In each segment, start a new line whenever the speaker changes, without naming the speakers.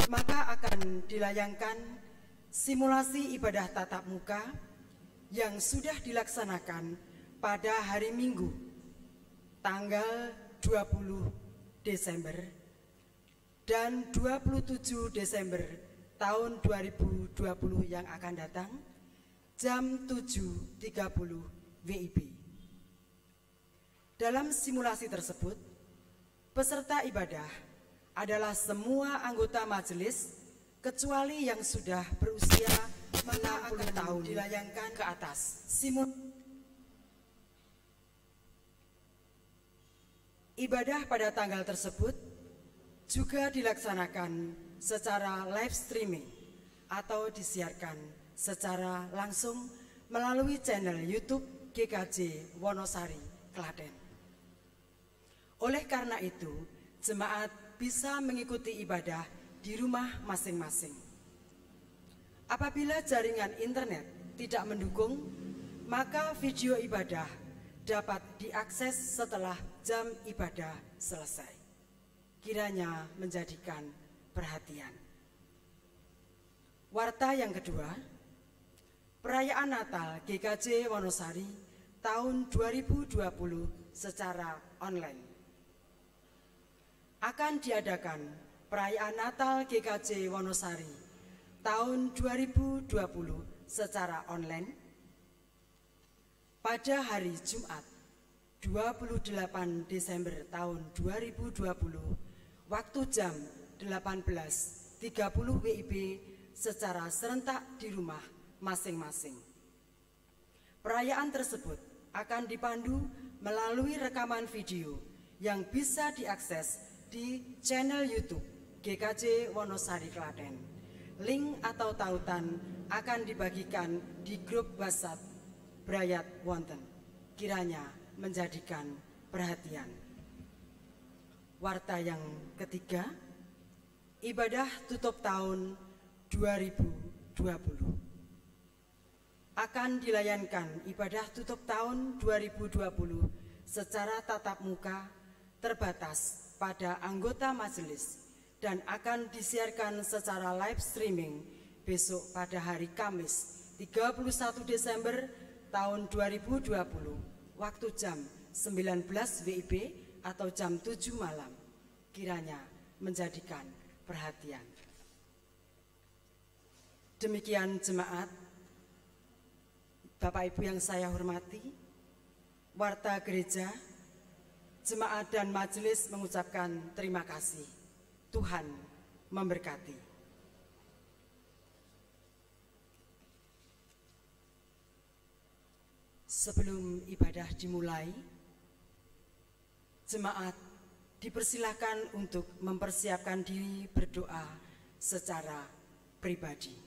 maka akan dilayangkan simulasi ibadah tatap muka yang sudah dilaksanakan pada hari Minggu tanggal 20 Desember dan 27 Desember tahun 2020 yang akan datang jam 7.30 WIB. Dalam simulasi tersebut, peserta ibadah adalah semua anggota majelis kecuali yang sudah berusia 60 tahun dilayangkan ke atas. Ibadah pada tanggal tersebut juga dilaksanakan secara live streaming atau disiarkan secara langsung melalui channel YouTube GKJ Wonosari, Klaten. Oleh karena itu, jemaat bisa mengikuti ibadah di rumah masing-masing. Apabila jaringan internet tidak mendukung, maka video ibadah dapat diakses setelah jam ibadah selesai. Kiranya menjadikan perhatian. Warta yang kedua, perayaan Natal GKJ Wonosari tahun 2020 secara online. Akan diadakan perayaan Natal GKJ Wonosari tahun 2020 secara online pada hari Jumat 28 Desember tahun 2020 waktu jam 18.30 WIB secara serentak di rumah masing-masing. Perayaan tersebut akan dipandu melalui rekaman video yang bisa diakses di channel YouTube GKJ Wonosari Klaten. Link atau tautan akan dibagikan di grup WhatsApp Brayat Wonten. Kiranya menjadikan perhatian. Warta yang ketiga, ibadah tutup tahun 2020. Akan dilayankan ibadah tutup tahun 2020 secara tatap muka terbatas pada anggota majelis dan akan disiarkan secara live streaming besok pada hari Kamis 31 Desember tahun 2020 waktu jam 19 WIB atau jam 7 malam. Kiranya menjadikan perhatian. Demikian jemaat, Bapak Ibu yang saya hormati, warta gereja, jemaat dan majelis mengucapkan terima kasih. Tuhan memberkati. Sebelum ibadah dimulai, jemaat dipersilahkan untuk mempersiapkan diri berdoa secara pribadi.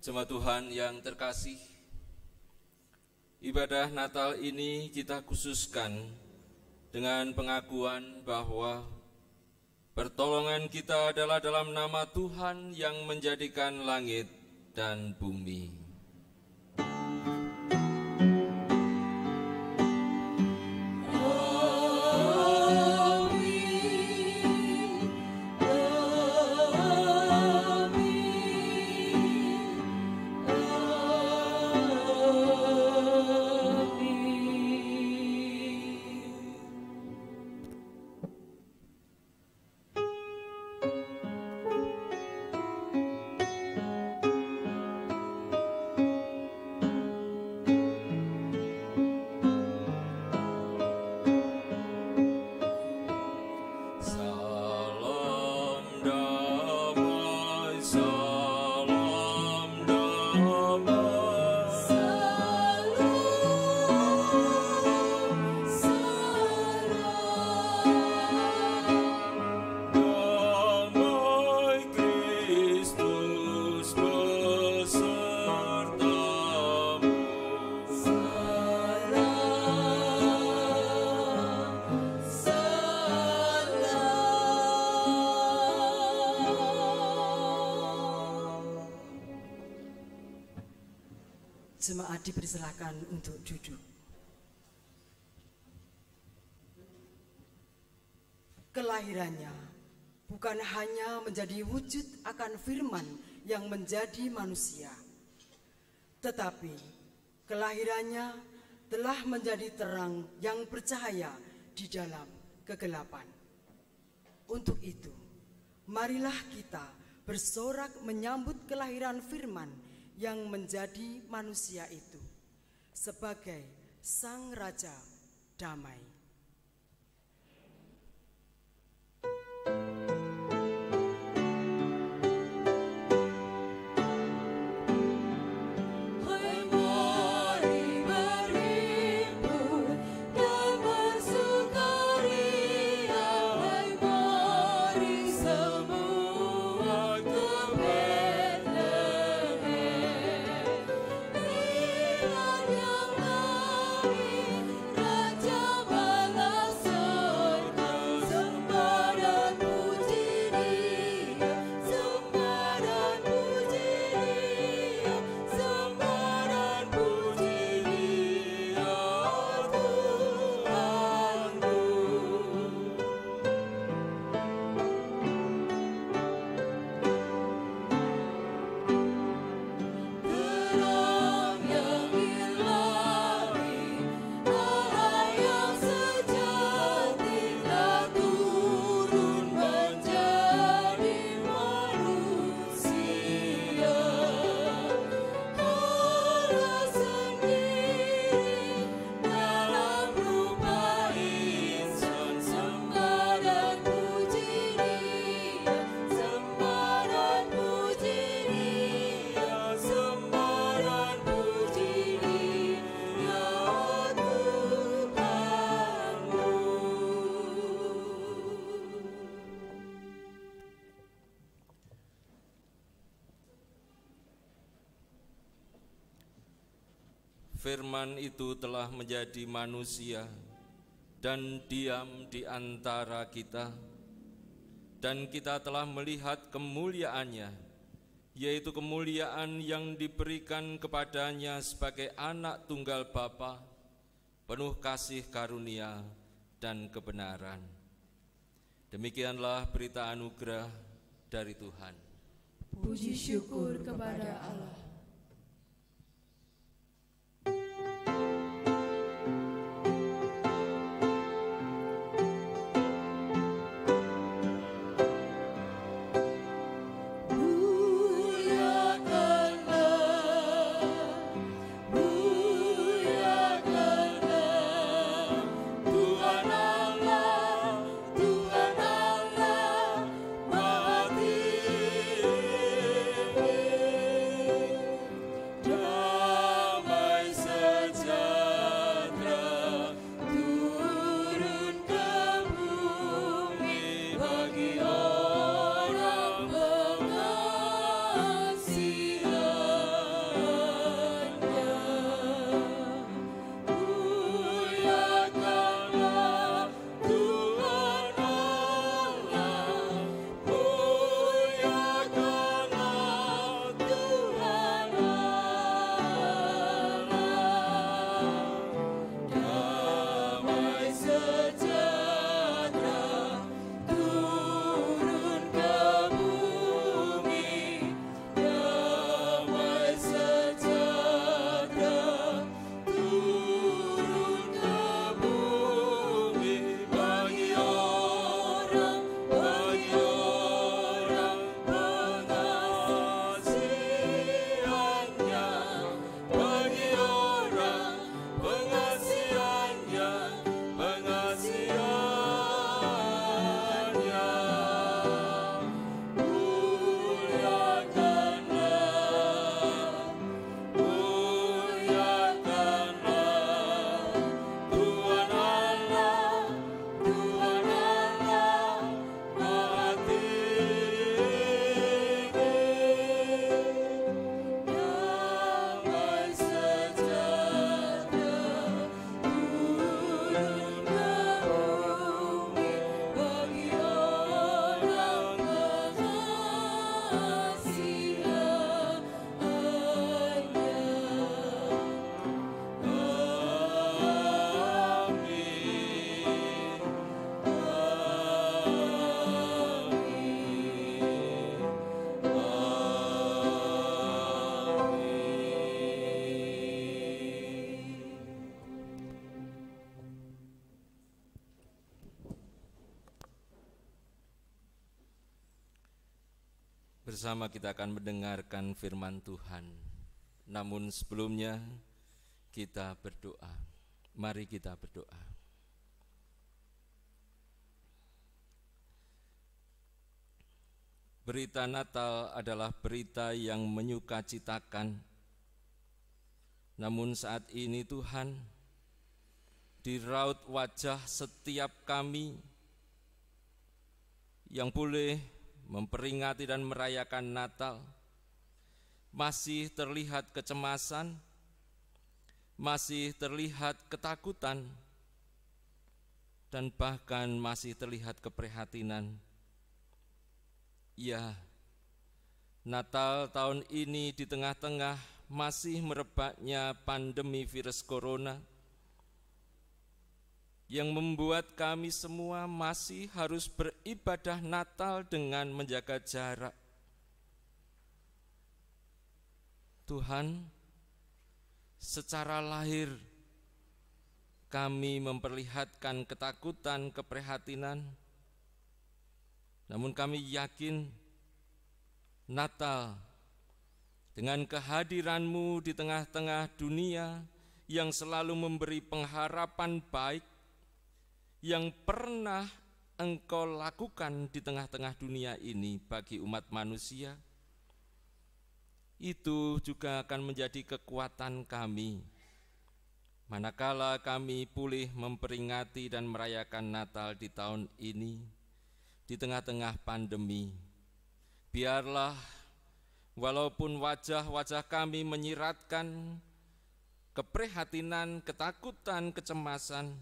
Jemaat Tuhan yang terkasih, ibadah Natal ini kita khususkan dengan pengakuan bahwa pertolongan kita adalah dalam nama Tuhan yang menjadikan langit dan bumi.
Jemaat dipersilakan untuk duduk. Kelahirannya bukan hanya menjadi wujud akan firman yang menjadi manusia, tetapi kelahirannya telah menjadi terang yang bercahaya di dalam kegelapan. Untuk itu, marilah kita bersorak menyambut kelahiran firman yang menjadi manusia itu sebagai Sang Raja Damai.
Firman itu telah menjadi manusia dan diam di antara kita, dan kita telah melihat kemuliaannya, yaitu kemuliaan yang diberikan kepadanya sebagai anak tunggal Bapa, penuh kasih karunia dan kebenaran. Demikianlah berita anugerah dari Tuhan.
Puji syukur kepada Allah.
Tuhan Allah, Maha Tinggi.
bersama kita akan mendengarkan firman Tuhan. Namun sebelumnya kita berdoa. Mari kita berdoa. Berita Natal adalah berita yang menyukacitakan. Namun saat ini Tuhan, di raut wajah setiap kami yang boleh memperingati dan merayakan Natal, masih terlihat kecemasan, masih terlihat ketakutan, dan bahkan masih terlihat keprihatinan. Ya, Natal tahun ini di tengah-tengah masih merebaknya pandemi virus corona yang membuat kami semua masih harus beribadah Natal dengan menjaga jarak. Tuhan, secara lahir kami memperlihatkan ketakutan, keprihatinan, namun kami yakin Natal dengan kehadiran-Mu di tengah-tengah dunia yang selalu memberi pengharapan baik yang pernah Engkau lakukan di tengah-tengah dunia ini bagi umat manusia, itu juga akan menjadi kekuatan kami manakala kami pulih memperingati dan merayakan Natal di tahun ini di tengah-tengah pandemi. Biarlah walaupun wajah-wajah kami menyiratkan keprihatinan, ketakutan, kecemasan,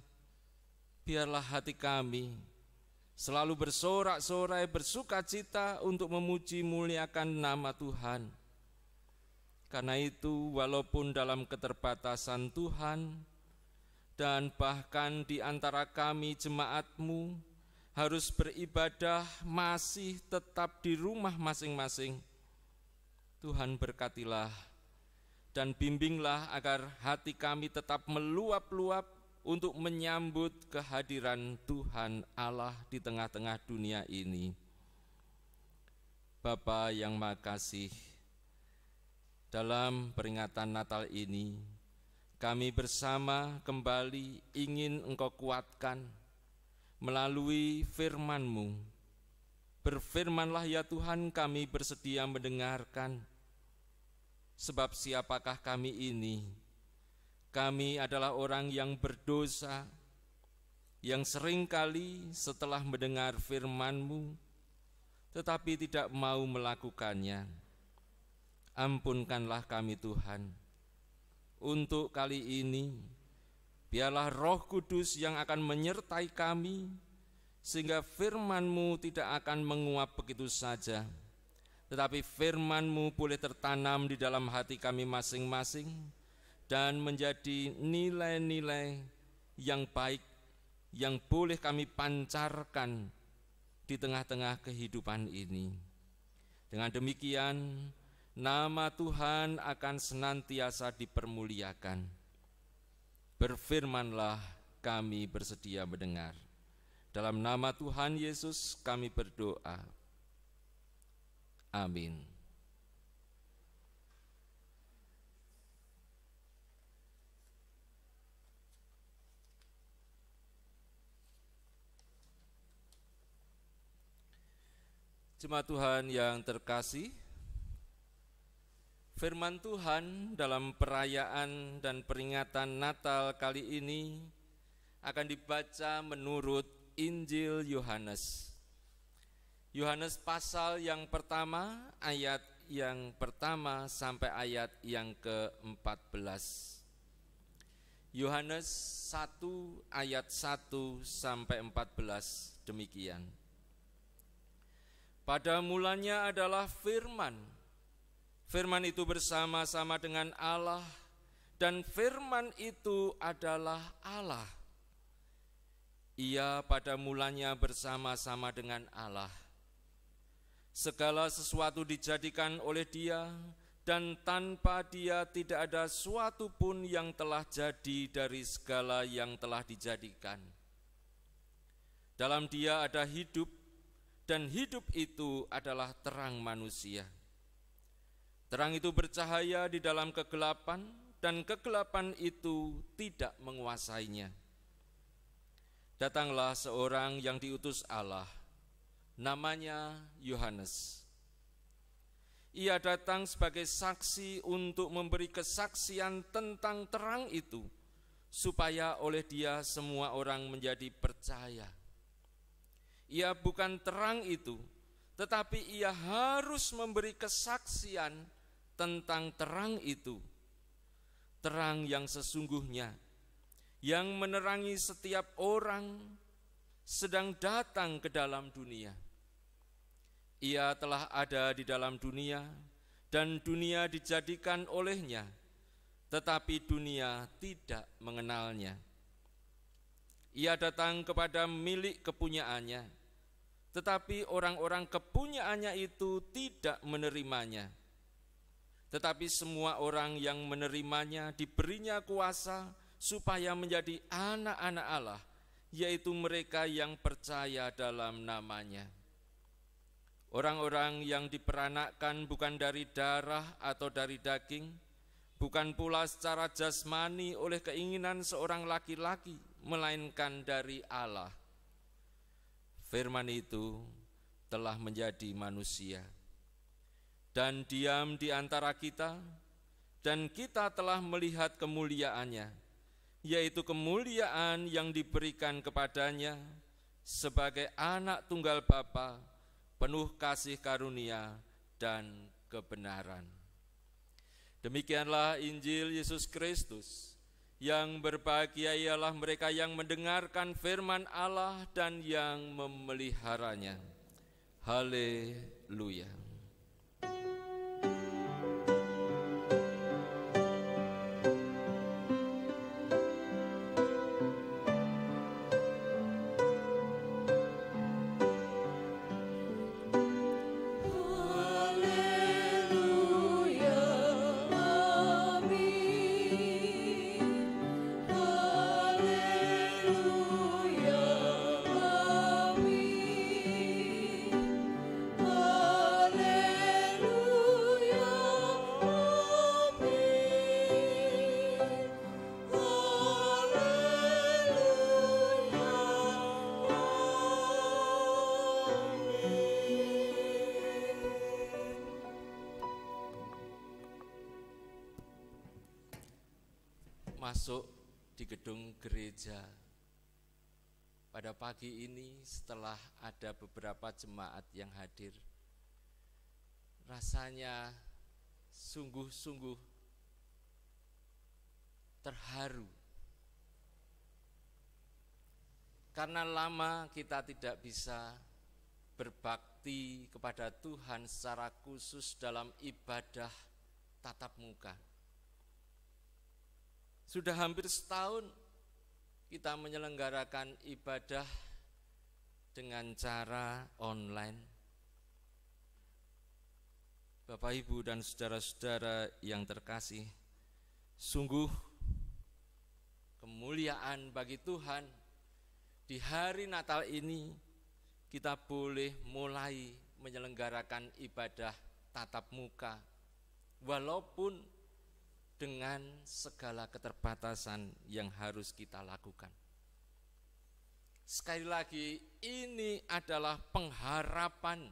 biarlah hati kami selalu bersorak-sorai, bersukacita untuk memuji muliakan nama Tuhan. Karena itu, walaupun dalam keterbatasan Tuhan, dan bahkan di antara kami jemaat-Mu harus beribadah masih tetap di rumah masing-masing, Tuhan berkatilah dan bimbinglah agar hati kami tetap meluap-luap untuk menyambut kehadiran Tuhan Allah di tengah-tengah dunia ini. Bapa yang Maha Kasih, dalam peringatan Natal ini, kami bersama kembali ingin Engkau kuatkan melalui firman-Mu. Berfirmanlah ya Tuhan, kami bersedia mendengarkan. Sebab siapakah kami ini? Kami adalah orang yang berdosa, yang seringkali setelah mendengar firman-Mu, tetapi tidak mau melakukannya. Ampunkanlah kami Tuhan. Untuk kali ini, biarlah Roh Kudus yang akan menyertai kami, sehingga firman-Mu tidak akan menguap begitu saja, tetapi firman-Mu boleh tertanam di dalam hati kami masing-masing, dan menjadi nilai-nilai yang baik yang boleh kami pancarkan di tengah-tengah kehidupan ini. Dengan demikian, nama Tuhan akan senantiasa dipermuliakan. Berfirmanlah, kami bersedia mendengar. Dalam nama Tuhan Yesus kami berdoa. Amin. Jemaat Tuhan yang terkasih, firman Tuhan dalam perayaan dan peringatan Natal kali ini akan dibaca menurut Injil Yohanes. Yohanes pasal yang pertama, ayat yang pertama sampai ayat yang ke-14. Yohanes 1 ayat 1 sampai 14 demikian. Pada mulanya adalah firman. Firman itu bersama-sama dengan Allah, dan firman itu adalah Allah. Ia pada mulanya bersama-sama dengan Allah. Segala sesuatu dijadikan oleh Dia, dan tanpa Dia tidak ada suatu pun yang telah jadi dari segala yang telah dijadikan. Dalam Dia ada hidup, dan hidup itu adalah terang manusia. Terang itu bercahaya di dalam kegelapan, dan kegelapan itu tidak menguasainya. Datanglah seorang yang diutus Allah, namanya Yohanes. Ia datang sebagai saksi untuk memberi kesaksian tentang terang itu, supaya oleh dia semua orang menjadi percaya. Ia bukan terang itu, tetapi ia harus memberi kesaksian tentang terang itu. Terang yang sesungguhnya, yang menerangi setiap orang sedang datang ke dalam dunia. Ia telah ada di dalam dunia, dan dunia dijadikan olehnya, tetapi dunia tidak mengenalnya. Ia datang kepada milik kepunyaannya, tetapi orang-orang kepunyaannya itu tidak menerimanya. Tetapi semua orang yang menerimanya diberinya kuasa supaya menjadi anak-anak Allah, yaitu mereka yang percaya dalam namanya. Orang-orang yang diperanakkan bukan dari darah atau dari daging, bukan pula secara jasmani oleh keinginan seorang laki-laki, melainkan dari Allah. Firman itu telah menjadi manusia dan diam di antara kita, dan kita telah melihat kemuliaannya, yaitu kemuliaan yang diberikan kepadanya sebagai anak tunggal Bapa, penuh kasih karunia dan kebenaran. Demikianlah Injil Yesus Kristus. Yang berbahagia ialah mereka yang mendengarkan firman Allah dan yang memeliharanya. Haleluya. Masuk di gedung gereja pada pagi ini setelah ada beberapa jemaat yang hadir, rasanya sungguh-sungguh terharu karena lama kita tidak bisa berbakti kepada Tuhan secara khusus dalam ibadah tatap muka. Sudah hampir setahun kita menyelenggarakan ibadah dengan cara online. Bapak, Ibu, dan saudara-saudara yang terkasih, sungguh kemuliaan bagi Tuhan di hari Natal ini kita boleh mulai menyelenggarakan ibadah tatap muka, walaupun dengan segala keterbatasan yang harus kita lakukan. Sekali lagi, ini adalah pengharapan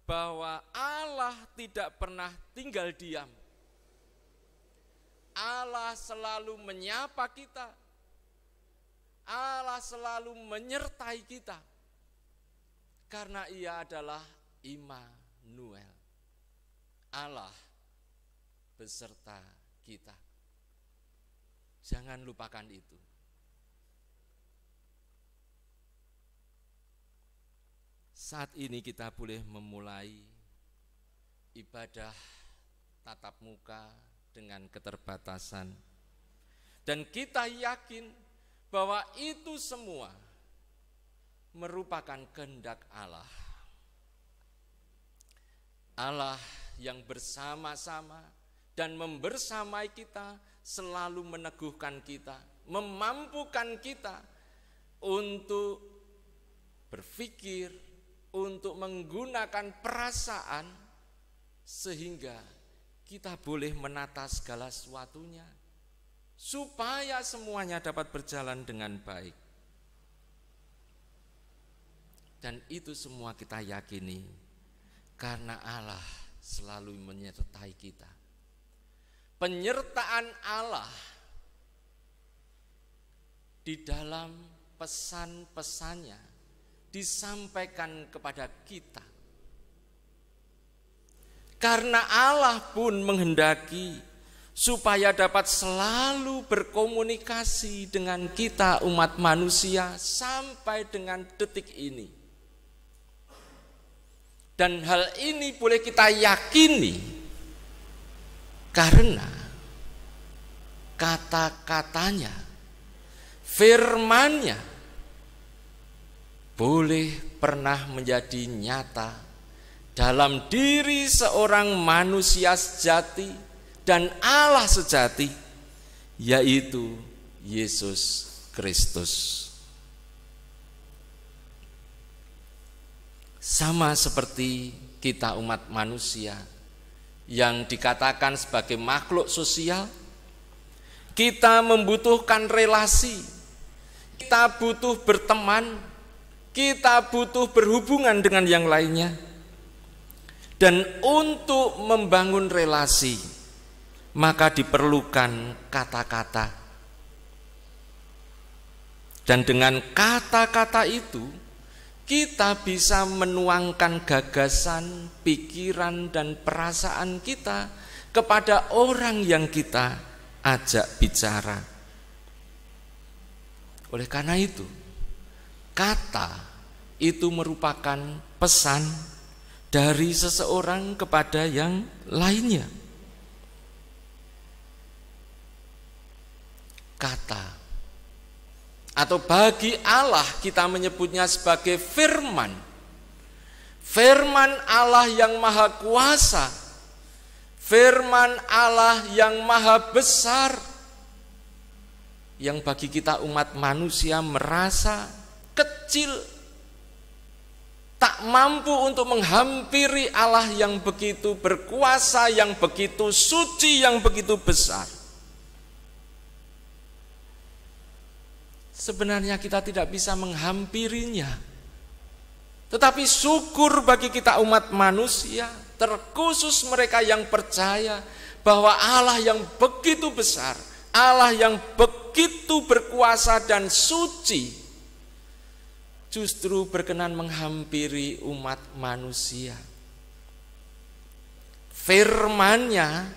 bahwa Allah tidak pernah tinggal diam. Allah selalu menyapa kita. Allah selalu menyertai kita. Karena Ia adalah Immanuel. Allah beserta kita. Jangan lupakan itu. Saat ini kita boleh memulai ibadah tatap muka dengan keterbatasan. Dan kita yakin bahwa itu semua merupakan kehendak Allah. Allah yang bersama-sama dan membersamai kita, selalu meneguhkan kita, memampukan kita untuk berpikir, untuk menggunakan perasaan, sehingga kita boleh menata segala sesuatunya, supaya semuanya dapat berjalan dengan baik. Dan itu semua kita yakini, karena Allah selalu menyertai kita. Penyertaan Allah di dalam pesan-pesannya disampaikan kepada kita. Karena Allah pun menghendaki supaya dapat selalu berkomunikasi dengan kita umat manusia sampai dengan detik ini. Dan hal ini boleh kita yakini karena kata-katanya, firman-Nya boleh pernah menjadi nyata dalam diri seorang manusia sejati dan Allah sejati, yaitu Yesus Kristus. Sama seperti kita umat manusia yang dikatakan sebagai makhluk sosial, kita membutuhkan relasi, kita butuh berteman, kita butuh berhubungan dengan yang lainnya. Dan untuk membangun relasi, maka diperlukan kata-kata. Dan dengan kata-kata itu, kita bisa menuangkan gagasan, pikiran, dan perasaan kita kepada orang yang kita ajak bicara. Oleh karena itu, kata itu merupakan pesan dari seseorang kepada yang lainnya. Kata, atau bagi Allah kita menyebutnya sebagai firman. Firman Allah yang maha kuasa, firman Allah yang maha besar, yang bagi kita umat manusia merasa kecil, tak mampu untuk menghampiri Allah yang begitu berkuasa, yang begitu suci, yang begitu besar. Sebenarnya kita tidak bisa menghampirinya. Tetapi syukur bagi kita umat manusia, terkhusus mereka yang percaya bahwa Allah yang begitu besar, Allah yang begitu berkuasa dan suci, justru berkenan menghampiri umat manusia. Firman-Nya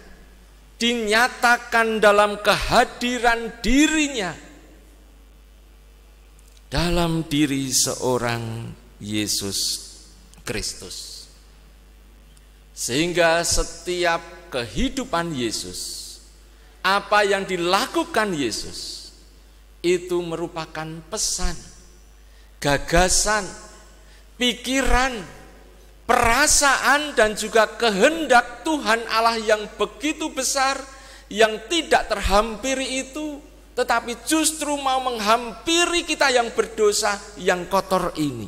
dinyatakan dalam kehadiran dirinya, dalam diri seorang Yesus Kristus. Sehingga setiap kehidupan Yesus, apa yang dilakukan Yesus, itu merupakan pesan, gagasan, pikiran, perasaan, dan juga kehendak Tuhan Allah yang begitu besar, yang tidak terhampiri itu, tetapi justru mau menghampiri kita yang berdosa, yang kotor ini.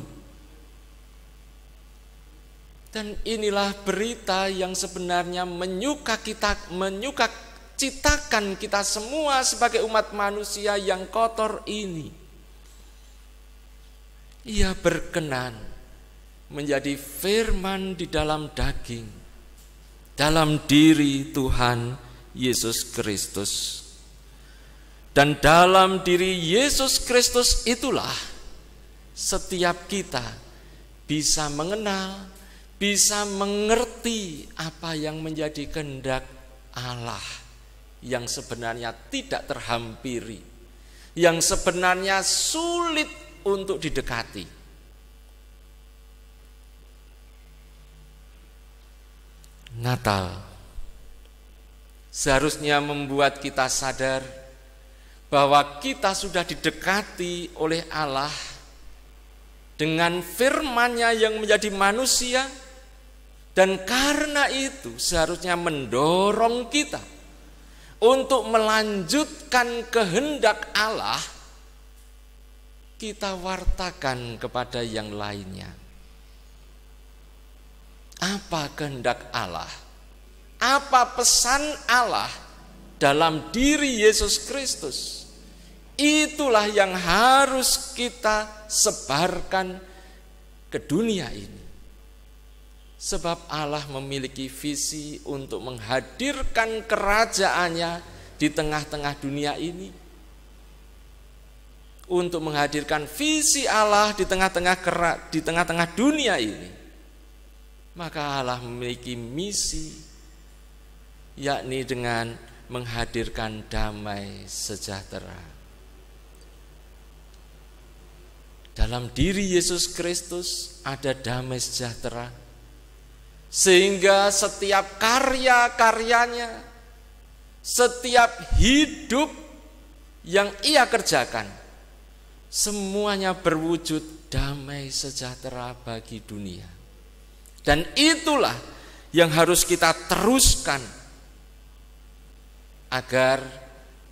Dan inilah berita yang sebenarnya menyukacitakan kita semua sebagai umat manusia yang kotor ini. Ia berkenan menjadi firman di dalam daging, dalam diri Tuhan Yesus Kristus. Dan dalam diri Yesus Kristus itulah setiap kita bisa mengenal, bisa mengerti apa yang menjadi kehendak Allah yang sebenarnya tidak terhampiri, yang sebenarnya sulit untuk didekati. Natal seharusnya membuat kita sadar bahwa kita sudah didekati oleh Allah dengan firman-Nya yang menjadi manusia, dan karena itu seharusnya mendorong kita untuk melanjutkan kehendak Allah
kita wartakan kepada yang lainnya. Apa kehendak Allah? Apa pesan Allah dalam diri Yesus Kristus? Itulah yang harus kita sebarkan ke dunia ini. Sebab Allah memiliki visi untuk menghadirkan kerajaannya di tengah-tengah dunia ini. Untuk menghadirkan visi Allah di tengah-tengah dunia ini. Maka Allah memiliki misi, yakni dengan menghadirkan damai sejahtera. Dalam diri Yesus Kristus ada damai sejahtera, sehingga setiap karya-karyanya, setiap hidup yang ia kerjakan, semuanya berwujud damai sejahtera bagi dunia. Dan itulah yang harus kita teruskan agar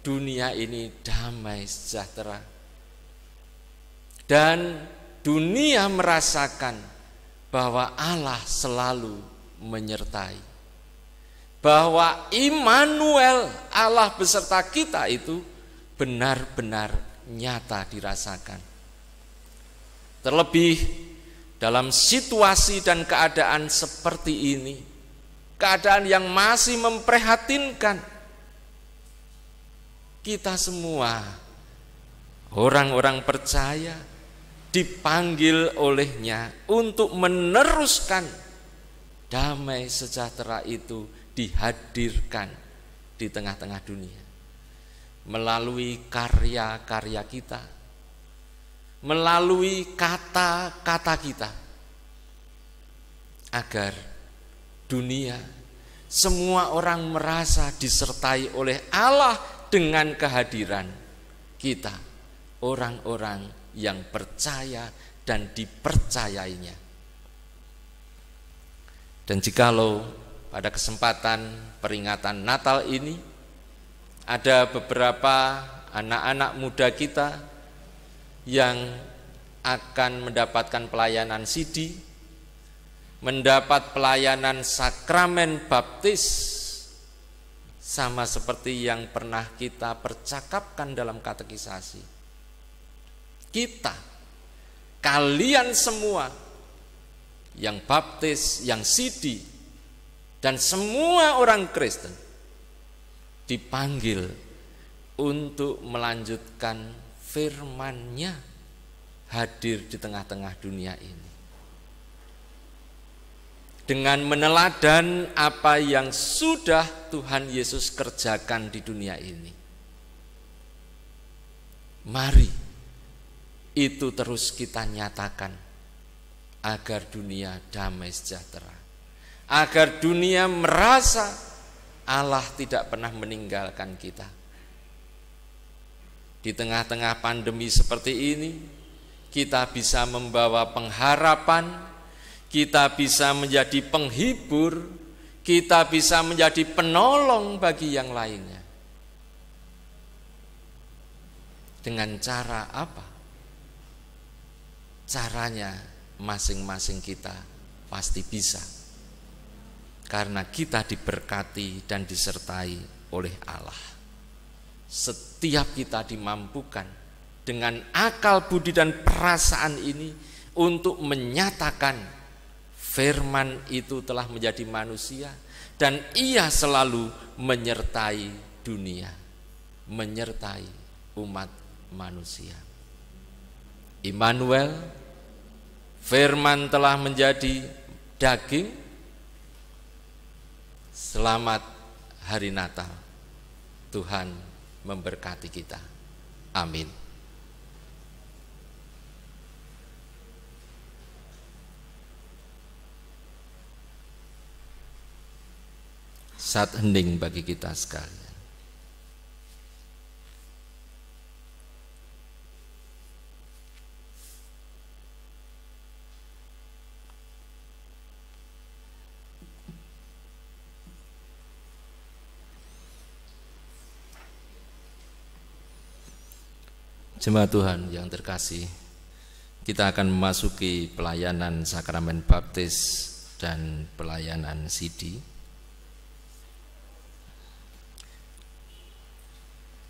dunia ini damai sejahtera. Dan dunia merasakan bahwa Allah selalu menyertai. Bahwa Immanuel, Allah beserta kita itu benar-benar nyata dirasakan. Terlebih dalam situasi dan keadaan seperti ini, keadaan yang masih memprihatinkan, kita semua orang-orang percaya dipanggil olehnya untuk meneruskan damai sejahtera itu dihadirkan di tengah-tengah dunia melalui karya-karya kita, melalui kata-kata kita, agar dunia, semua orang merasa disertai oleh Allah dengan kehadiran kita, orang-orang yang percaya dan dipercayainya. Dan jikalau pada kesempatan peringatan Natal ini ada beberapa anak-anak muda kita yang akan mendapatkan pelayanan sidi, mendapat pelayanan sakramen baptis, sama seperti yang pernah kita percakapkan dalam katekisasi. Kita, kalian semua yang baptis, yang sidi, dan semua orang Kristen dipanggil untuk melanjutkan firman-Nya hadir di tengah-tengah dunia ini. Dengan meneladan apa yang sudah Tuhan Yesus kerjakan di dunia ini. Mari itu terus kita nyatakan agar dunia damai sejahtera. Agar dunia merasa Allah tidak pernah meninggalkan kita. Di tengah-tengah pandemi seperti ini, kita bisa membawa pengharapan, kita bisa menjadi penghibur, kita bisa menjadi penolong bagi yang lainnya. Dengan cara apa? Caranya masing-masing kita pasti bisa. Karena kita diberkati dan disertai oleh Allah. Setiap kita dimampukan dengan akal budi dan perasaan ini untuk menyatakan firman itu telah menjadi manusia dan ia selalu menyertai dunia, menyertai umat manusia. Immanuel, firman telah menjadi daging. Selamat hari Natal. Tuhan memberkati kita. Amin. Saat hening bagi kita sekalian. Jemaat Tuhan yang terkasih, kita akan memasuki pelayanan sakramen baptis dan pelayanan sidi.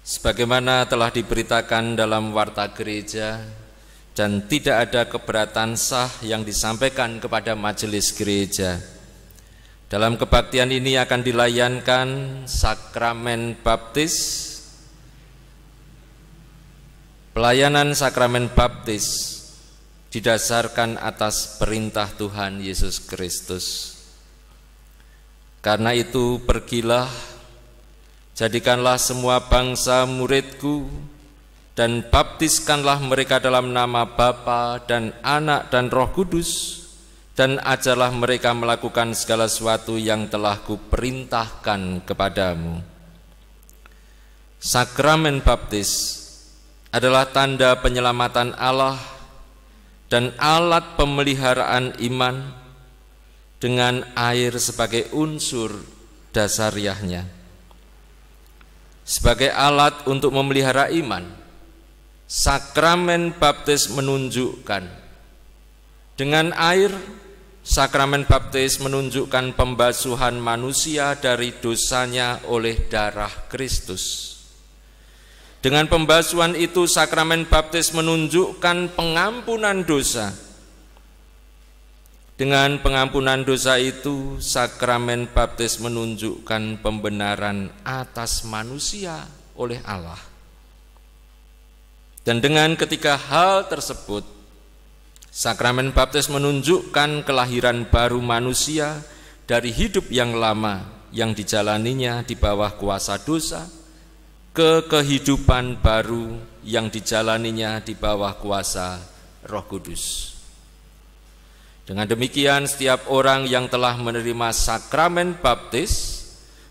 Sebagaimana telah diberitakan dalam warta gereja dan tidak ada keberatan sah yang disampaikan kepada majelis gereja, dalam kebaktian ini akan dilayankan sakramen baptis. Pelayanan sakramen baptis didasarkan atas perintah Tuhan Yesus Kristus. Karena itu pergilah, jadikanlah semua bangsa muridku, dan baptiskanlah mereka dalam nama Bapa dan Anak dan Roh Kudus, dan ajarlah mereka melakukan segala sesuatu yang telah kuperintahkan kepadamu. Sakramen baptis adalah tanda penyelamatan Allah dan alat pemeliharaan iman dengan air sebagai unsur dasariahnya. Sebagai alat untuk memelihara iman, sakramen baptis menunjukkan dengan air, sakramen baptis menunjukkan pembasuhan manusia dari dosanya oleh darah Kristus. Dengan pembasuhan itu, sakramen baptis menunjukkan pengampunan dosa. Dengan pengampunan dosa itu, sakramen baptis menunjukkan pembenaran atas manusia oleh Allah. Dan dengan ketiga hal tersebut, sakramen baptis menunjukkan kelahiran baru manusia dari hidup yang lama yang dijalaninya di bawah kuasa dosa ke kehidupan baru yang dijalaninya di bawah kuasa Roh Kudus. Dengan demikian, setiap orang yang telah menerima sakramen baptis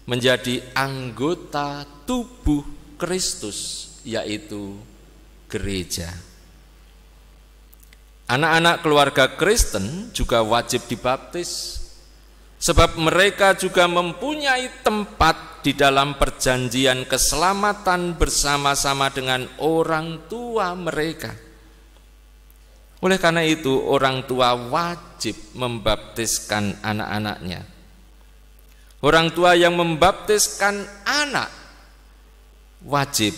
menjadi anggota tubuh Kristus, yaitu gereja. Anak-anak keluarga Kristen juga wajib dibaptis, sebab mereka juga mempunyai tempat di dalam perjanjian keselamatan bersama-sama dengan orang tua mereka. Oleh karena itu, orang tua wajib membaptiskan anak-anaknya. Orang tua yang membaptiskan anak wajib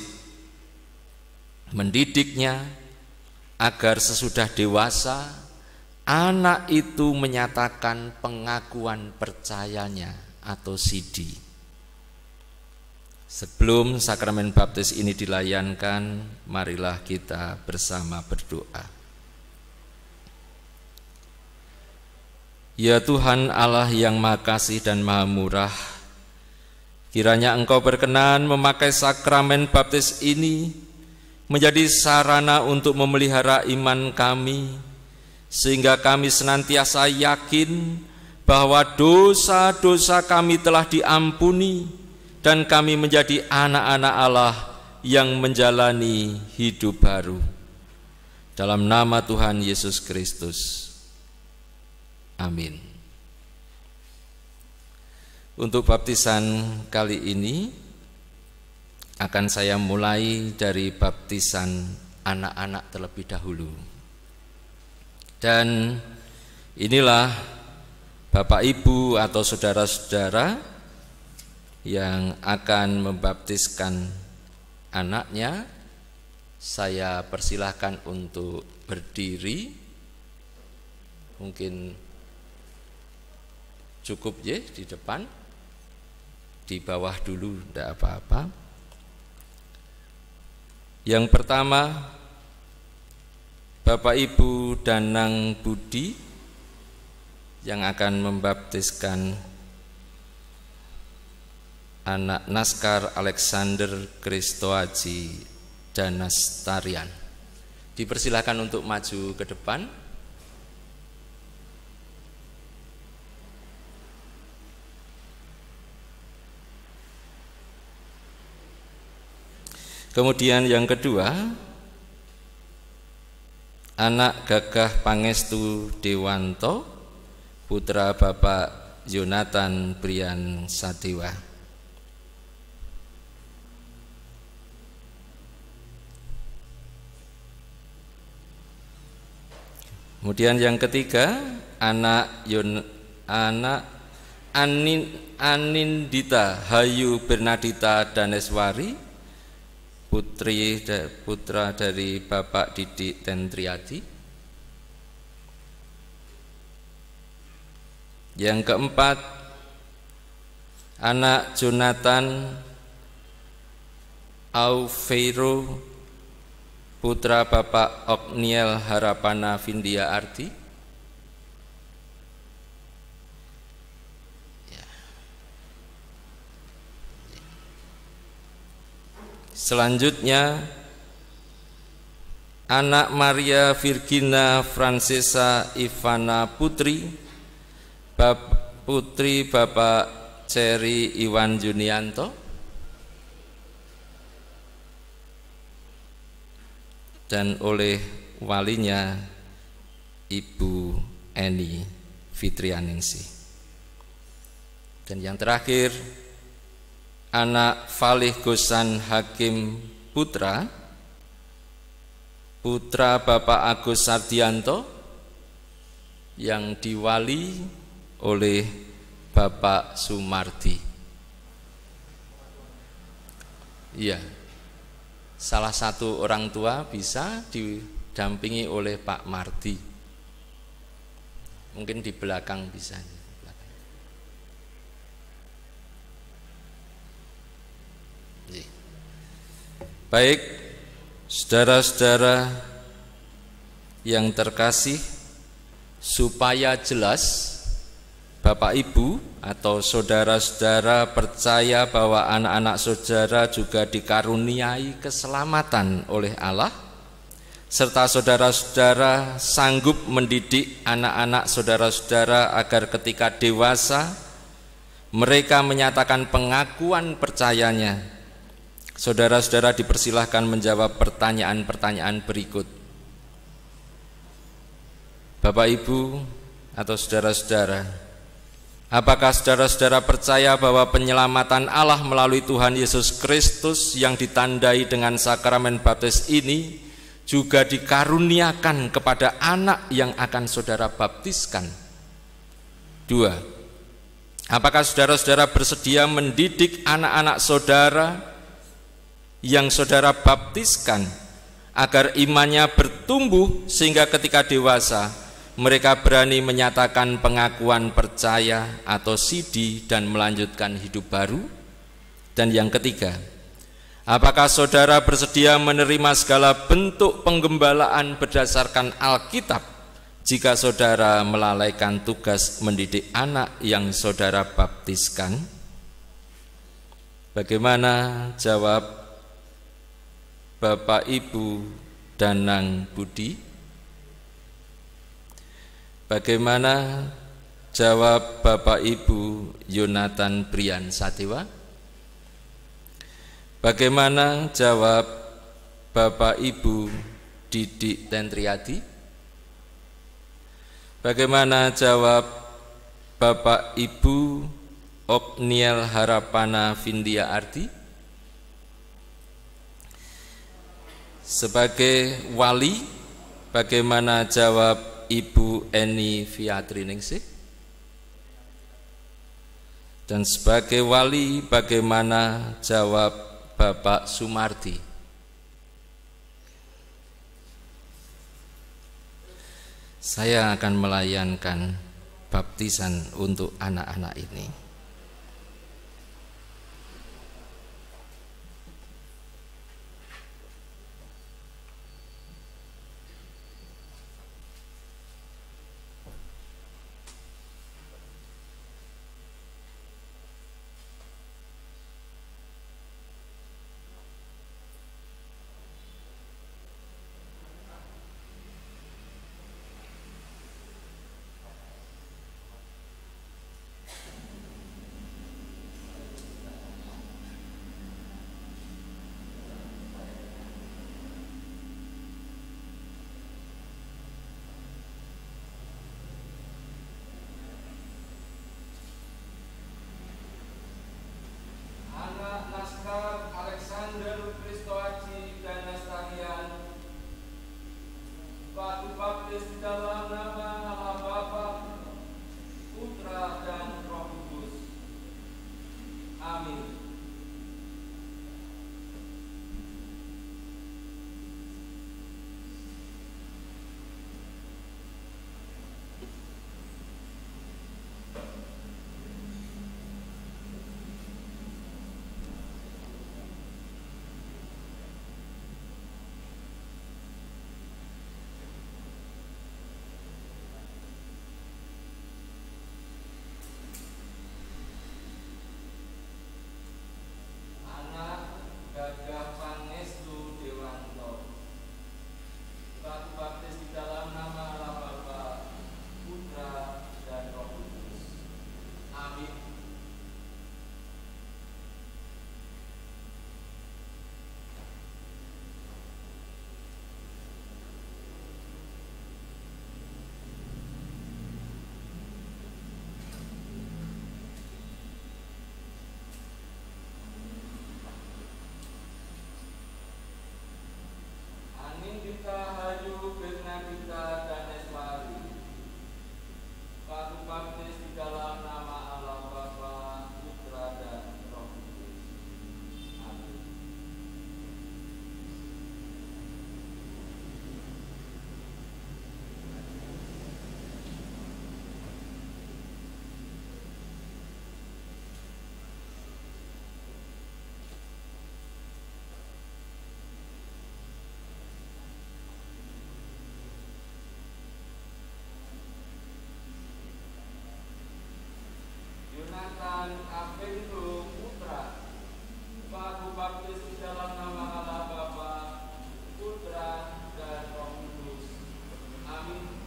mendidiknya agar sesudah dewasa anak itu menyatakan pengakuan percayanya atau sidi. Sebelum sakramen baptis ini dilayankan, marilah kita bersama berdoa. Ya Tuhan Allah yang Maha Kasih dan Maha Murah, kiranya Engkau berkenan memakai sakramen baptis ini menjadi sarana untuk memelihara iman kami, sehingga kami senantiasa yakin bahwa dosa-dosa kami telah diampuni dan kami menjadi anak-anak Allah yang menjalani hidup baru. Dalam nama Tuhan Yesus Kristus. Amin. Untuk baptisan kali ini akan saya mulai dari baptisan anak-anak terlebih dahulu. Dan inilah Bapak Ibu atau saudara-saudara yang akan membaptiskan anaknya. Saya persilahkan untuk berdiri. Mungkin cukup ya di depan, di bawah dulu tidak apa-apa. Yang pertama, Bapak Ibu Danang Budi yang akan membaptiskan anak Naskar Alexander Kristoaji Danastarian. Dipersilakan untuk maju ke depan. Kemudian yang kedua, anak Gagah Pangestu Dewanto, putra Bapak Yonatan Brian Sadewa.
Kemudian yang ketiga, anak Anindita Hayu Bernadita Daneswari, putra dari Bapak Didik Tentriadi. Yang keempat, anak Jonathan Aufeiro, putra Bapak Okniel Harapana Vindia Ardi. Selanjutnya, anak Maria Virgina Francesa Ivana Putri, putri Bapak Ceri Iwan Junianto, dan oleh walinya Ibu Eni Fitrianingsih. Dan yang terakhir, anak Falih Gosan Hakim Putra, putra Bapak Agus Sardianto, yang diwali oleh Bapak Sumardi. Iya, salah satu orang tua bisa didampingi oleh Pak Mardi. Mungkin di belakang bisa. Baik, saudara-saudara yang terkasih, supaya jelas Bapak Ibu atau saudara-saudara percaya bahwa anak-anak saudara juga dikaruniai keselamatan oleh Allah, serta saudara-saudara sanggup mendidik anak-anak saudara-saudara agar ketika dewasa mereka menyatakan pengakuan percayanya. Saudara-saudara dipersilahkan menjawab pertanyaan-pertanyaan berikut. Bapak Ibu atau saudara-saudara, apakah saudara-saudara percaya bahwa penyelamatan Allah melalui Tuhan Yesus Kristus yang ditandai dengan sakramen baptis ini juga dikaruniakan kepada anak yang akan saudara baptiskan? 2. Apakah saudara-saudara bersedia mendidik anak-anak saudara yang saudara baptiskan agar imannya bertumbuh sehingga ketika dewasa mereka berani menyatakan pengakuan percaya atau sidi dan melanjutkan hidup baru? Dan yang ketiga, apakah saudara bersedia menerima segala bentuk penggembalaan berdasarkan Alkitab jika saudara melalaikan tugas mendidik anak yang saudara baptiskan? Bagaimana jawab Bapak Ibu Danang Budi? Bagaimana jawab Bapak Ibu Yonatan Brian Sadewa? Bagaimana jawab Bapak Ibu Didik Tentriadi? Bagaimana jawab Bapak Ibu Okniel Harapana Vindia Ardi? Sebagai wali, bagaimana jawab Ibu Eni Fiatriningsih? Dan sebagai wali, bagaimana jawab Bapak Sumardi? Saya akan melayankan baptisan untuk anak-anak ini. Aku baptis di dalam nama Allah Bapa, Putra dan Roh Kudus. Amin. Yonatan Avendu Putra, aku baptis di dalam nama Allah Bapa, Putra dan Roh Kudus. Amin.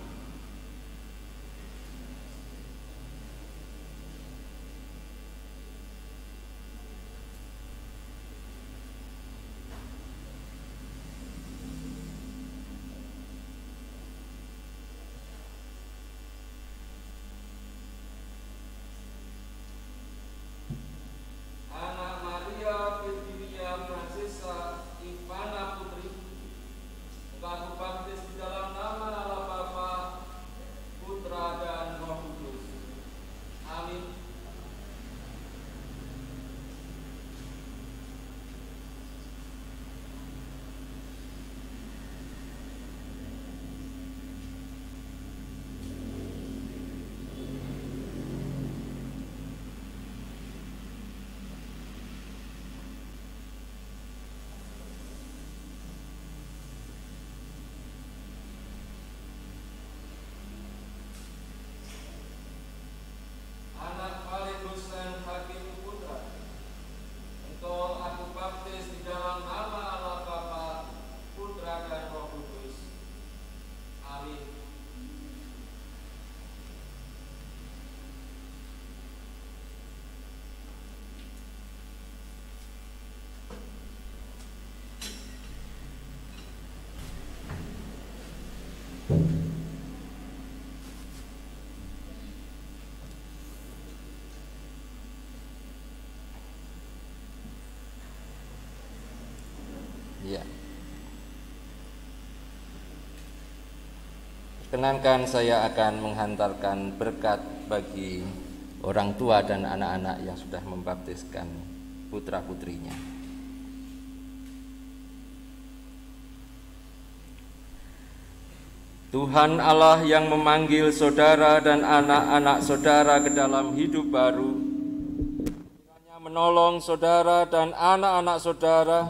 Ya. Perkenankan saya akan menghantarkan berkat bagi orang tua dan anak-anak yang sudah membaptiskan putra-putrinya. Tuhan Allah yang memanggil saudara dan anak-anak saudara ke dalam hidup baru, kiranya menolong saudara dan anak-anak saudara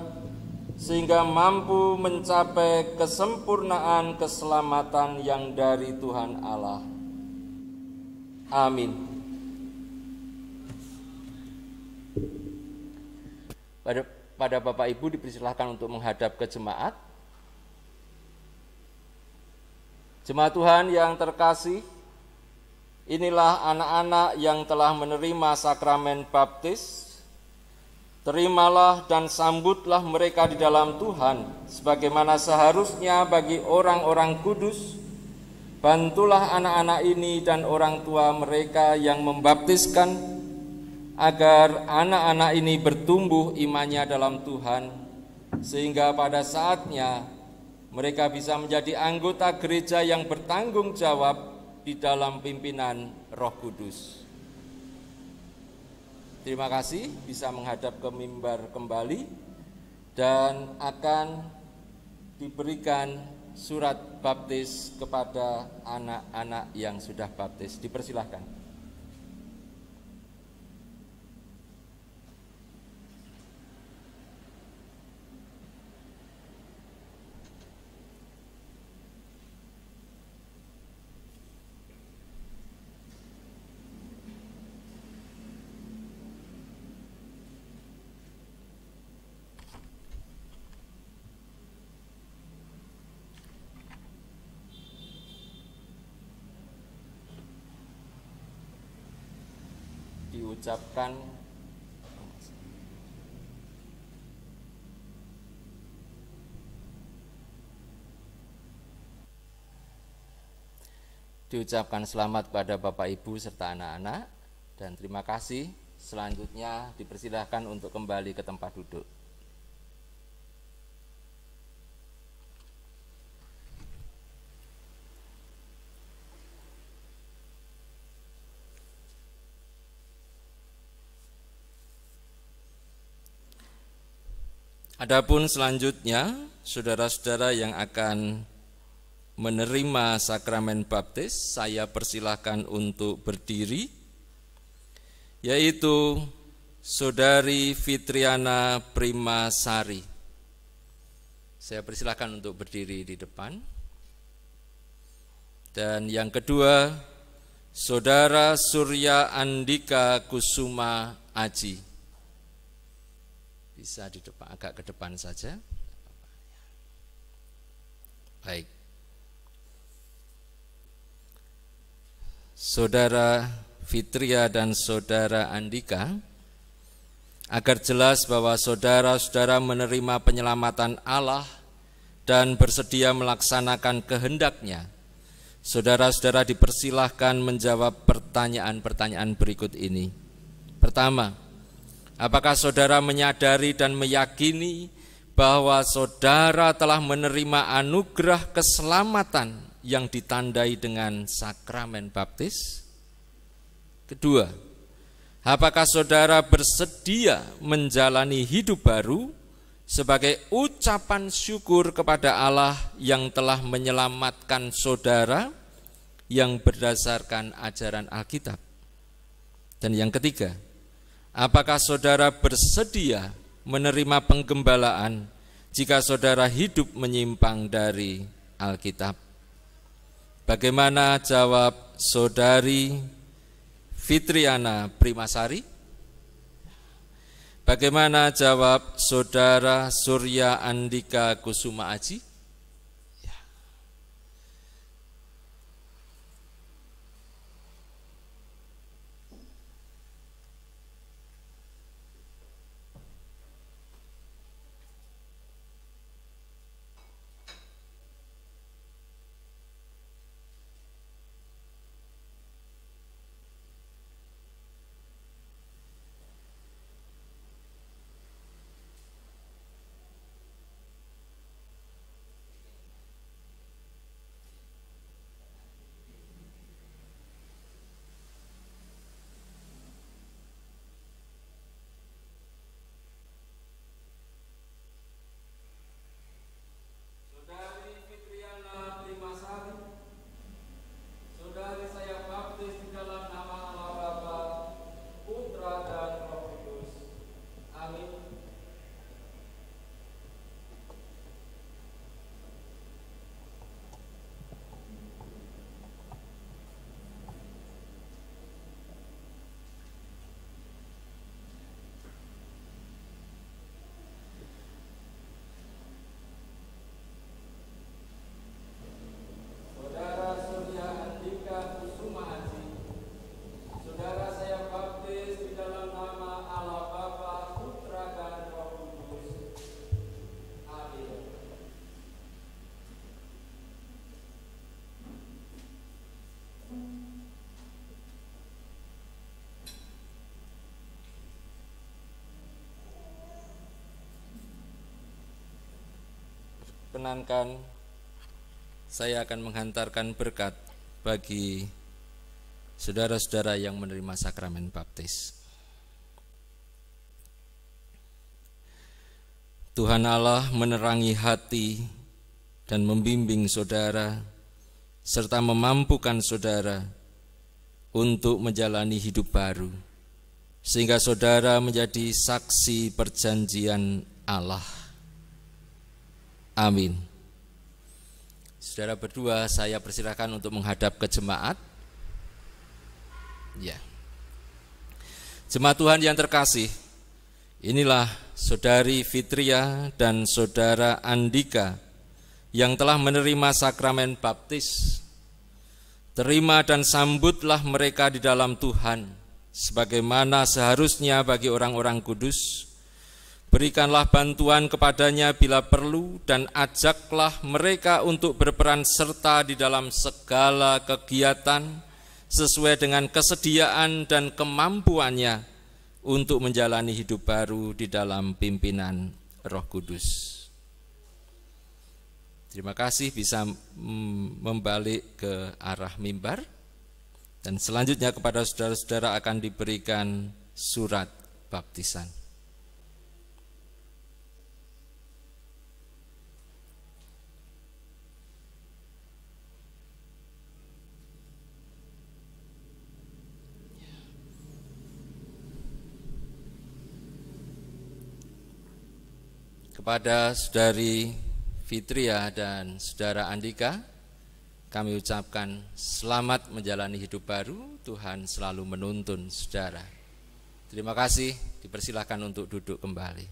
sehingga mampu mencapai kesempurnaan keselamatan yang dari Tuhan Allah. Amin. Pada Bapak Ibu dipersilahkan untuk menghadap ke jemaat. Jemaat Tuhan yang terkasih, inilah anak-anak yang telah menerima sakramen baptis. Terimalah dan sambutlah mereka di dalam Tuhan, sebagaimana seharusnya bagi orang-orang kudus. Bantulah anak-anak ini dan orang tua mereka yang membaptiskan, agar anak-anak ini bertumbuh imannya dalam Tuhan, sehingga pada saatnya Mereka bisa menjadi anggota gereja yang bertanggung jawab di dalam pimpinan Roh Kudus. Terima kasih bisa menghadap ke mimbar kembali dan akan diberikan surat baptis kepada anak-anak yang sudah baptis. Dipersilahkan. Diucapkan selamat kepada Bapak Ibu serta anak-anak dan terima kasih. Selanjutnya dipersilahkan untuk kembali ke tempat duduk. Adapun selanjutnya, saudara-saudara yang akan menerima sakramen baptis, saya persilahkan untuk berdiri, yaitu Saudari Fitriana Primasari. Saya persilahkan untuk berdiri di depan. Dan yang kedua, Saudara Surya Andika Kusuma Aji. Bisa di depan, agak ke depan saja. Baik. Saudara Fitria dan Saudara Andika, agar jelas bahwa saudara-saudara menerima penyelamatan Allah dan bersedia melaksanakan kehendak-Nya, saudara-saudara dipersilahkan menjawab pertanyaan-pertanyaan berikut ini. Pertama, apakah saudara menyadari dan meyakini bahwa saudara telah menerima anugerah keselamatan yang ditandai dengan sakramen baptis? Kedua, apakah saudara bersedia menjalani hidup baru sebagai ucapan syukur kepada Allah yang telah menyelamatkan saudara yang berdasarkan ajaran Alkitab? Dan yang ketiga, apakah saudara bersedia menerima penggembalaan jika saudara hidup menyimpang dari Alkitab? Bagaimana jawab Saudari Fitriana Primasari? Bagaimana jawab Saudara Surya Andika Kusuma Aji? Perkenankan saya akan menghantarkan berkat bagi saudara-saudara yang menerima sakramen baptis. Tuhan Allah menerangi hati dan membimbing saudara, serta memampukan saudara untuk menjalani hidup baru, sehingga saudara menjadi saksi perjanjian Allah. Amin. Saudara berdua, saya persilakan untuk menghadap ke jemaat. Ya. Jemaat Tuhan yang terkasih, inilah Saudari Fitria dan Saudara Andika yang telah menerima sakramen baptis. Terima dan sambutlah mereka di dalam Tuhan, sebagaimana seharusnya bagi orang-orang kudus. Berikanlah bantuan kepadanya bila perlu, dan ajaklah mereka untuk berperan serta di dalam segala kegiatan sesuai dengan kesediaan dan kemampuannya untuk menjalani hidup baru di dalam pimpinan Roh Kudus. Terima kasih, bisa membalik ke arah mimbar, dan selanjutnya kepada saudara-saudara akan diberikan surat baptisan. Kepada Saudari Fitria dan Saudara Andika, kami ucapkan selamat menjalani hidup baru. Tuhan selalu menuntun saudara. Terima kasih, dipersilahkan untuk duduk kembali.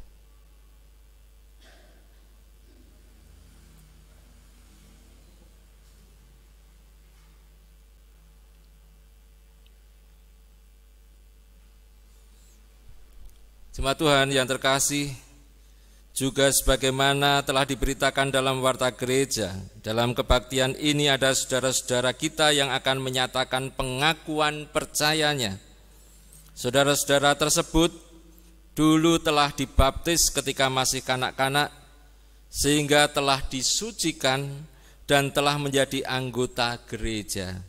Jemaat Tuhan yang terkasih, juga sebagaimana telah diberitakan dalam warta gereja, dalam kebaktian ini ada saudara-saudara kita yang akan menyatakan pengakuan percayanya. Saudara-saudara tersebut dulu telah dibaptis ketika masih kanak-kanak, sehingga telah disucikan dan telah menjadi anggota gereja.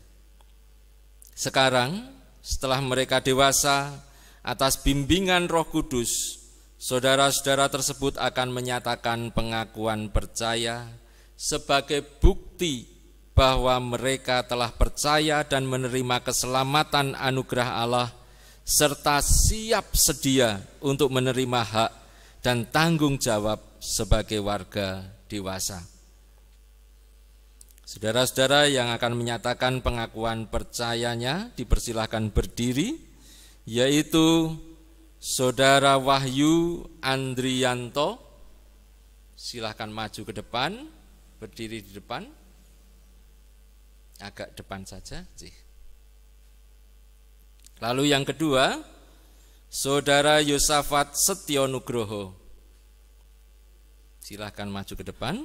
Sekarang, setelah mereka dewasa, atas bimbingan Roh Kudus, saudara-saudara tersebut akan menyatakan pengakuan percaya sebagai bukti bahwa mereka telah percaya dan menerima keselamatan anugerah Allah, serta siap sedia untuk menerima hak dan tanggung jawab sebagai warga dewasa. Saudara-saudara yang akan menyatakan pengakuan percayanya dipersilahkan berdiri, yaitu Saudara Wahyu Andrianto. Silahkan maju ke depan, berdiri di depan, agak depan saja. Lalu yang kedua, Saudara Yosafat Setionugroho. Silahkan maju ke depan.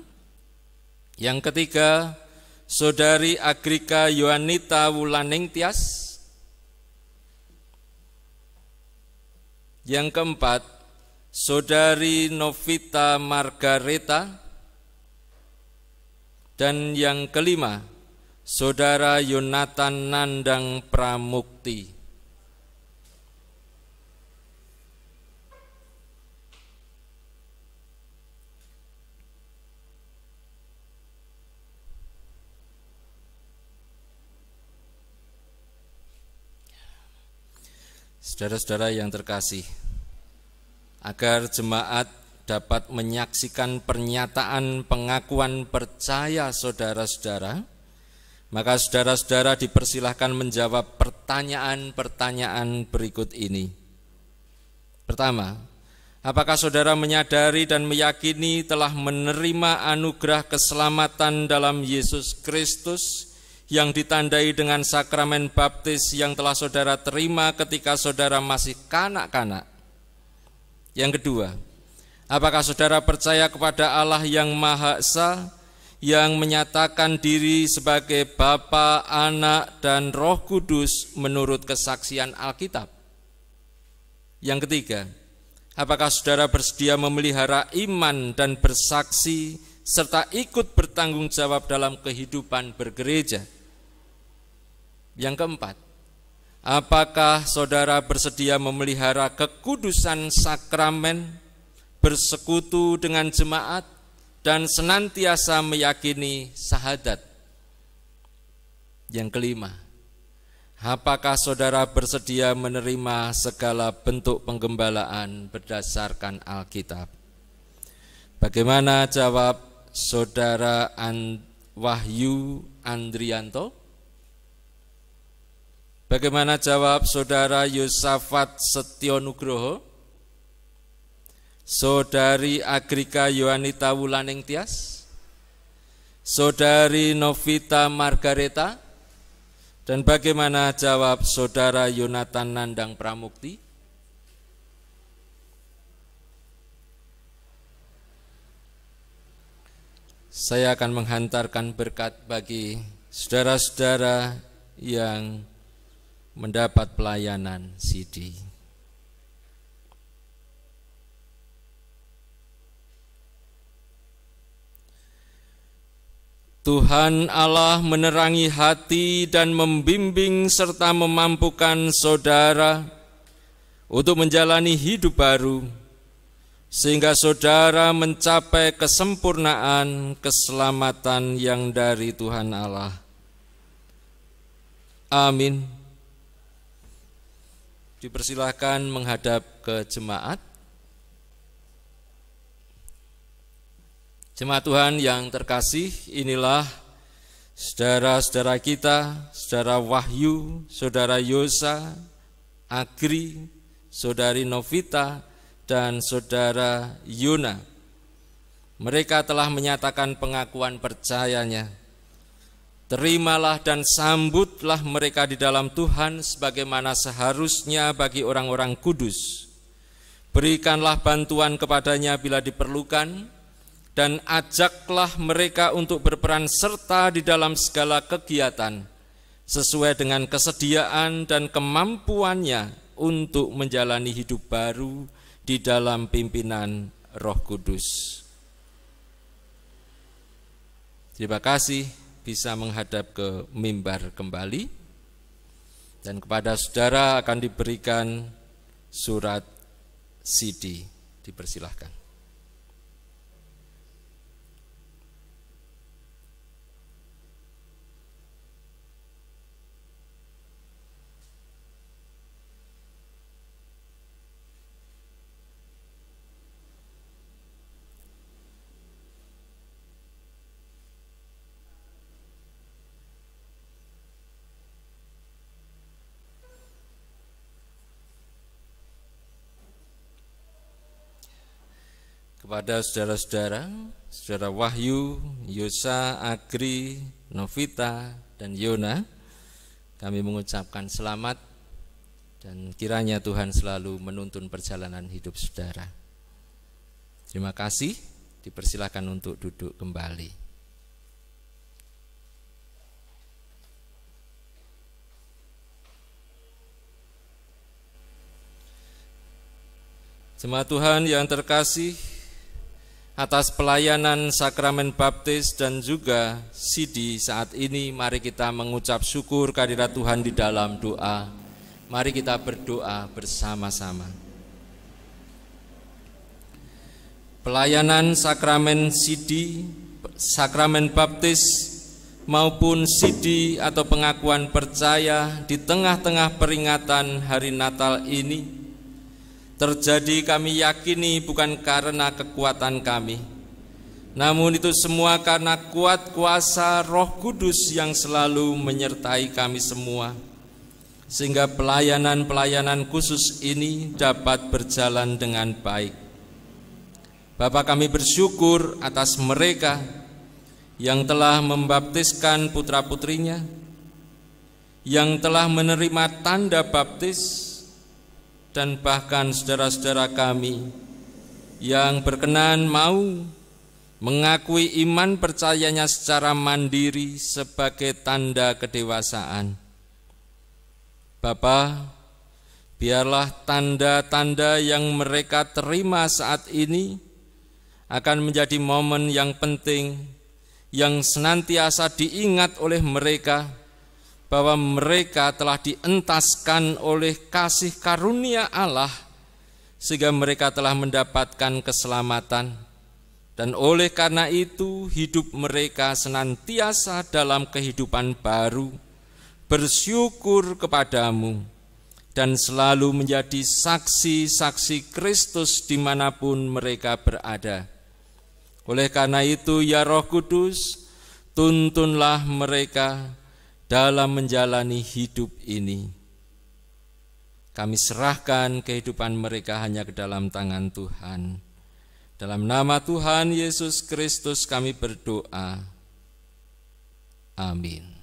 Yang ketiga, Saudari Agrika Yohanita Wulaningtyas. Yang keempat, Saudari Novita Margareta. Dan yang kelima, Saudara Yonatan Nandang Pramukti. Saudara-saudara yang terkasih, agar jemaat dapat menyaksikan pernyataan pengakuan percaya saudara-saudara, maka saudara-saudara dipersilahkan menjawab pertanyaan-pertanyaan berikut ini. Pertama, apakah saudara menyadari dan meyakini telah menerima anugerah keselamatan dalam Yesus Kristus yang ditandai dengan sakramen baptis yang telah saudara terima ketika saudara masih kanak-kanak? Yang kedua, apakah saudara percaya kepada Allah yang Maha Esa, yang menyatakan diri sebagai Bapa, Anak, dan Roh Kudus menurut kesaksian Alkitab? Yang ketiga, apakah saudara bersedia memelihara iman dan bersaksi serta ikut bertanggung jawab dalam kehidupan bergereja. Yang keempat, apakah saudara bersedia memelihara kekudusan sakramen, bersekutu dengan jemaat, dan senantiasa meyakini syahadat? Yang kelima, apakah saudara bersedia menerima segala bentuk penggembalaan berdasarkan Alkitab? Bagaimana jawab saudara Wahyu Andrianto? Bagaimana jawab saudara Yosafat Setionugroho? Saudari Agrika Yohanita Wulaning Tias? Saudari Novita Margareta? Dan bagaimana jawab saudara Yonatan Nandang Pramukti? Saya akan menghantarkan berkat bagi saudara-saudara yang mendapat pelayanan CD. Tuhan Allah menerangi hati dan membimbing serta memampukan saudara untuk menjalani hidup baru, sehingga saudara mencapai kesempurnaan keselamatan yang dari Tuhan Allah. Amin. Dipersilahkan menghadap ke jemaat. Jemaat Tuhan yang terkasih, inilah saudara-saudara kita, saudara Wahyu, saudara Yosa, Agri, saudari Novita, dan saudara Yuna. Mereka telah menyatakan pengakuan percayanya. Terimalah dan sambutlah mereka di dalam Tuhan sebagaimana seharusnya bagi orang-orang kudus. Berikanlah bantuan kepadanya bila diperlukan, dan ajaklah mereka untuk berperan serta di dalam segala kegiatan sesuai dengan kesediaan dan kemampuannya untuk menjalani hidup baru di dalam pimpinan Roh Kudus. Terima kasih bisa menghadap ke mimbar kembali, dan kepada saudara akan diberikan surat CD. Dipersilahkan. Kepada saudara-saudara, saudara Wahyu, Yosa, Agri, Novita, dan Yona, kami mengucapkan selamat dan kiranya Tuhan selalu menuntun perjalanan hidup saudara. Terima kasih, dipersilakan untuk duduk kembali. Jemaat Tuhan yang terkasih, atas pelayanan sakramen baptis dan juga CD saat ini, mari kita mengucap syukur kehadirat Tuhan di dalam doa. Mari kita berdoa bersama-sama. Pelayanan sakramen CD, sakramen baptis maupun CD atau pengakuan percaya di tengah-tengah peringatan hari Natal ini terjadi, kami yakini, bukan karena kekuatan kami, namun itu semua karena kuat kuasa Roh Kudus yang selalu menyertai kami semua, sehingga pelayanan-pelayanan khusus ini dapat berjalan dengan baik. Bapa, kami bersyukur atas mereka yang telah membaptiskan putra-putrinya, yang telah menerima tanda baptis, dan bahkan saudara-saudara kami yang berkenan mau mengakui iman percayanya secara mandiri sebagai tanda kedewasaan. Bapa, biarlah tanda-tanda yang mereka terima saat ini
akan menjadi momen yang penting yang senantiasa diingat oleh mereka bahwa mereka telah dientaskan oleh kasih karunia Allah sehingga mereka telah mendapatkan keselamatan, dan oleh karena itu hidup mereka senantiasa dalam kehidupan baru, bersyukur kepadamu dan selalu menjadi saksi-saksi Kristus dimanapun mereka berada. Oleh karena itu, ya Roh Kudus, tuntunlah mereka dalam menjalani hidup ini. Kami serahkan kehidupan mereka hanya ke dalam tangan Tuhan. Dalam nama Tuhan Yesus Kristus kami berdoa. Amin.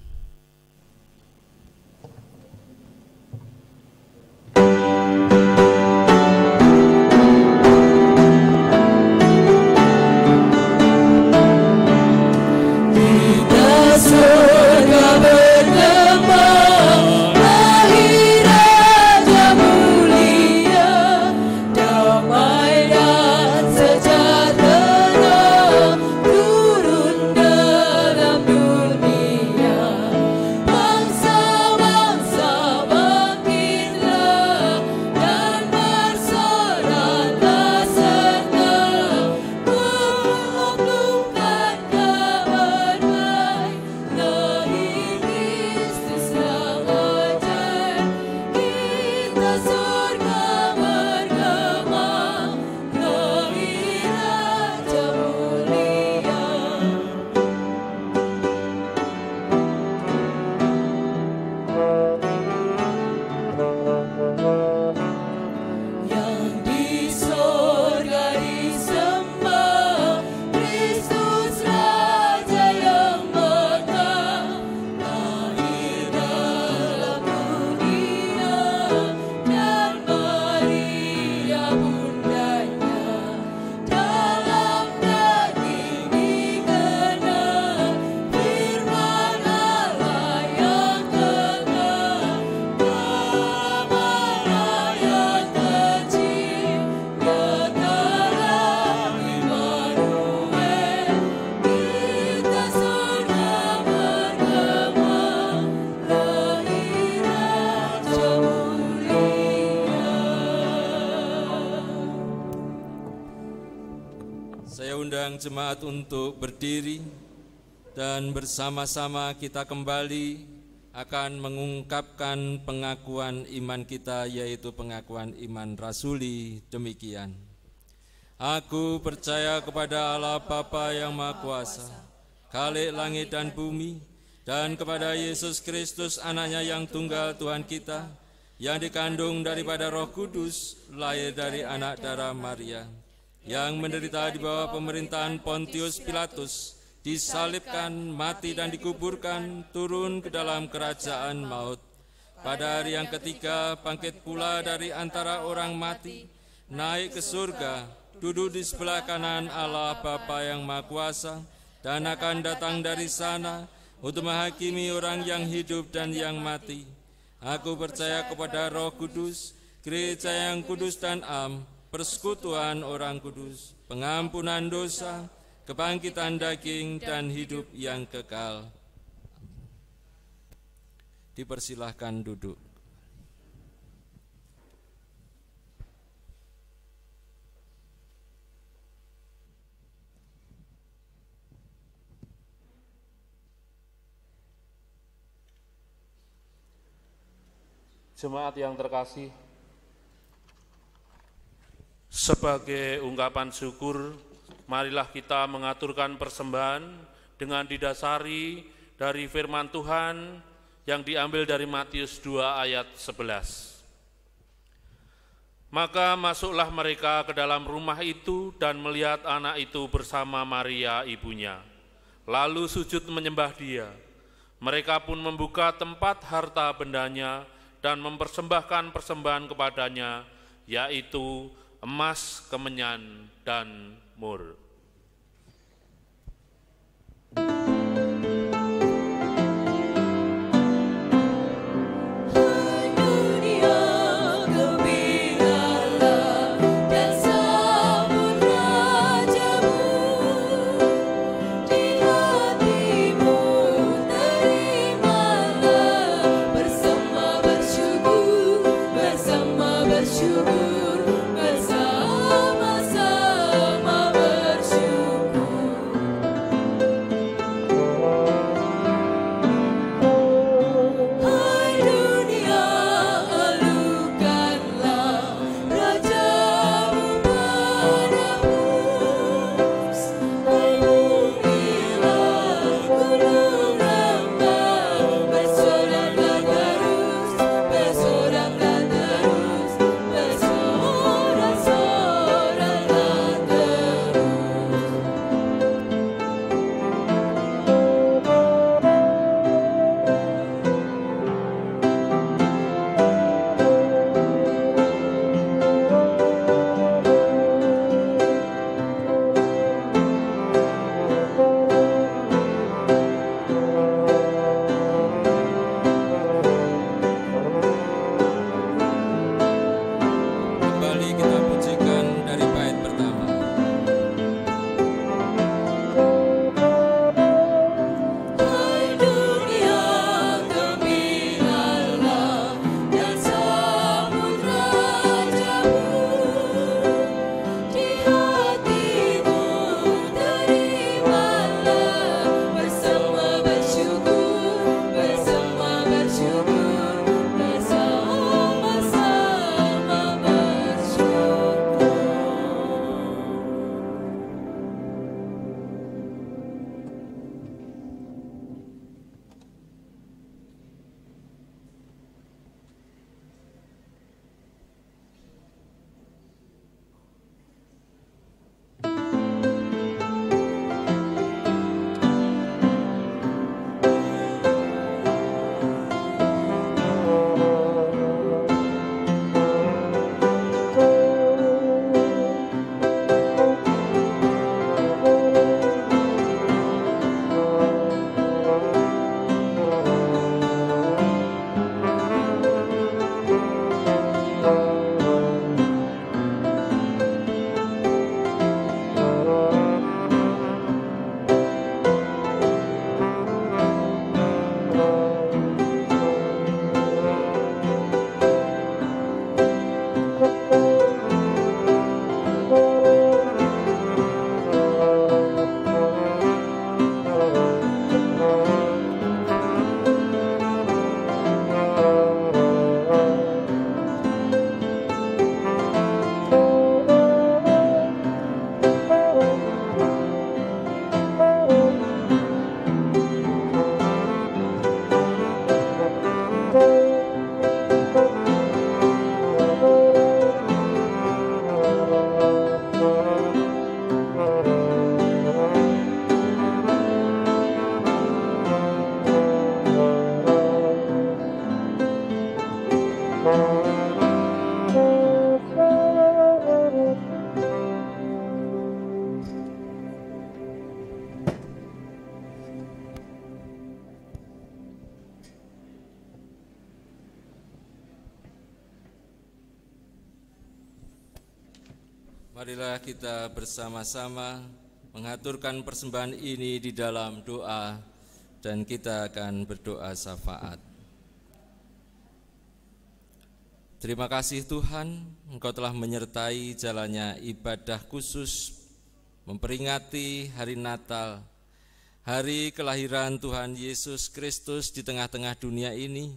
Jemaat untuk berdiri dan bersama-sama kita kembali akan mengungkapkan pengakuan iman kita, yaitu pengakuan iman rasuli demikian. Aku percaya kepada Allah Bapa yang Maha Kuasa, Khalik langit dan bumi, dan kepada Yesus Kristus anaknya yang tunggal Tuhan kita, yang dikandung daripada Roh Kudus, lahir dari anak darah Maria, yang menderita di bawah pemerintahan Pontius Pilatus, disalibkan, mati dan dikuburkan, turun ke dalam kerajaan maut. Pada hari yang ketiga bangkit pula dari antara orang mati, naik ke surga, duduk di sebelah kanan Allah Bapa yang Maha Kuasa, dan akan datang dari sana untuk menghakimi orang yang hidup dan yang mati. Aku percaya kepada Roh Kudus, Gereja yang kudus dan am, persekutuan orang kudus, pengampunan dosa, kebangkitan daging, dan hidup yang kekal. Dipersilahkan duduk.
Jemaat yang terkasih, sebagai ungkapan syukur, marilah kita mengaturkan persembahan dengan didasari dari firman Tuhan yang diambil dari Matius 2 ayat 11. Maka masuklah mereka ke dalam rumah itu dan melihat anak itu bersama Maria ibunya, lalu sujud menyembah dia. Mereka pun membuka tempat harta bendanya dan mempersembahkan persembahan kepadanya, yaitu emas, kemenyan, dan mur.
Dunia gembiralah dan sambut Rajamu.
Marilah kita bersama-sama mengaturkan persembahan ini di dalam doa, dan kita akan berdoa syafaat. Terima kasih Tuhan, Engkau telah menyertai jalannya ibadah khusus memperingati hari Natal, hari kelahiran Tuhan Yesus Kristus di tengah-tengah dunia ini,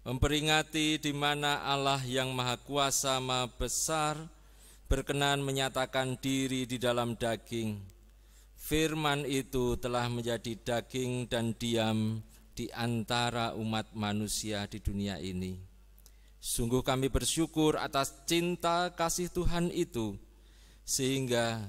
memperingati di mana Allah yang Maha Kuasa, Maha Besar, berkenan menyatakan diri di dalam daging. Firman itu telah menjadi daging dan diam di antara umat manusia di dunia ini. Sungguh kami bersyukur atas cinta kasih Tuhan itu, sehingga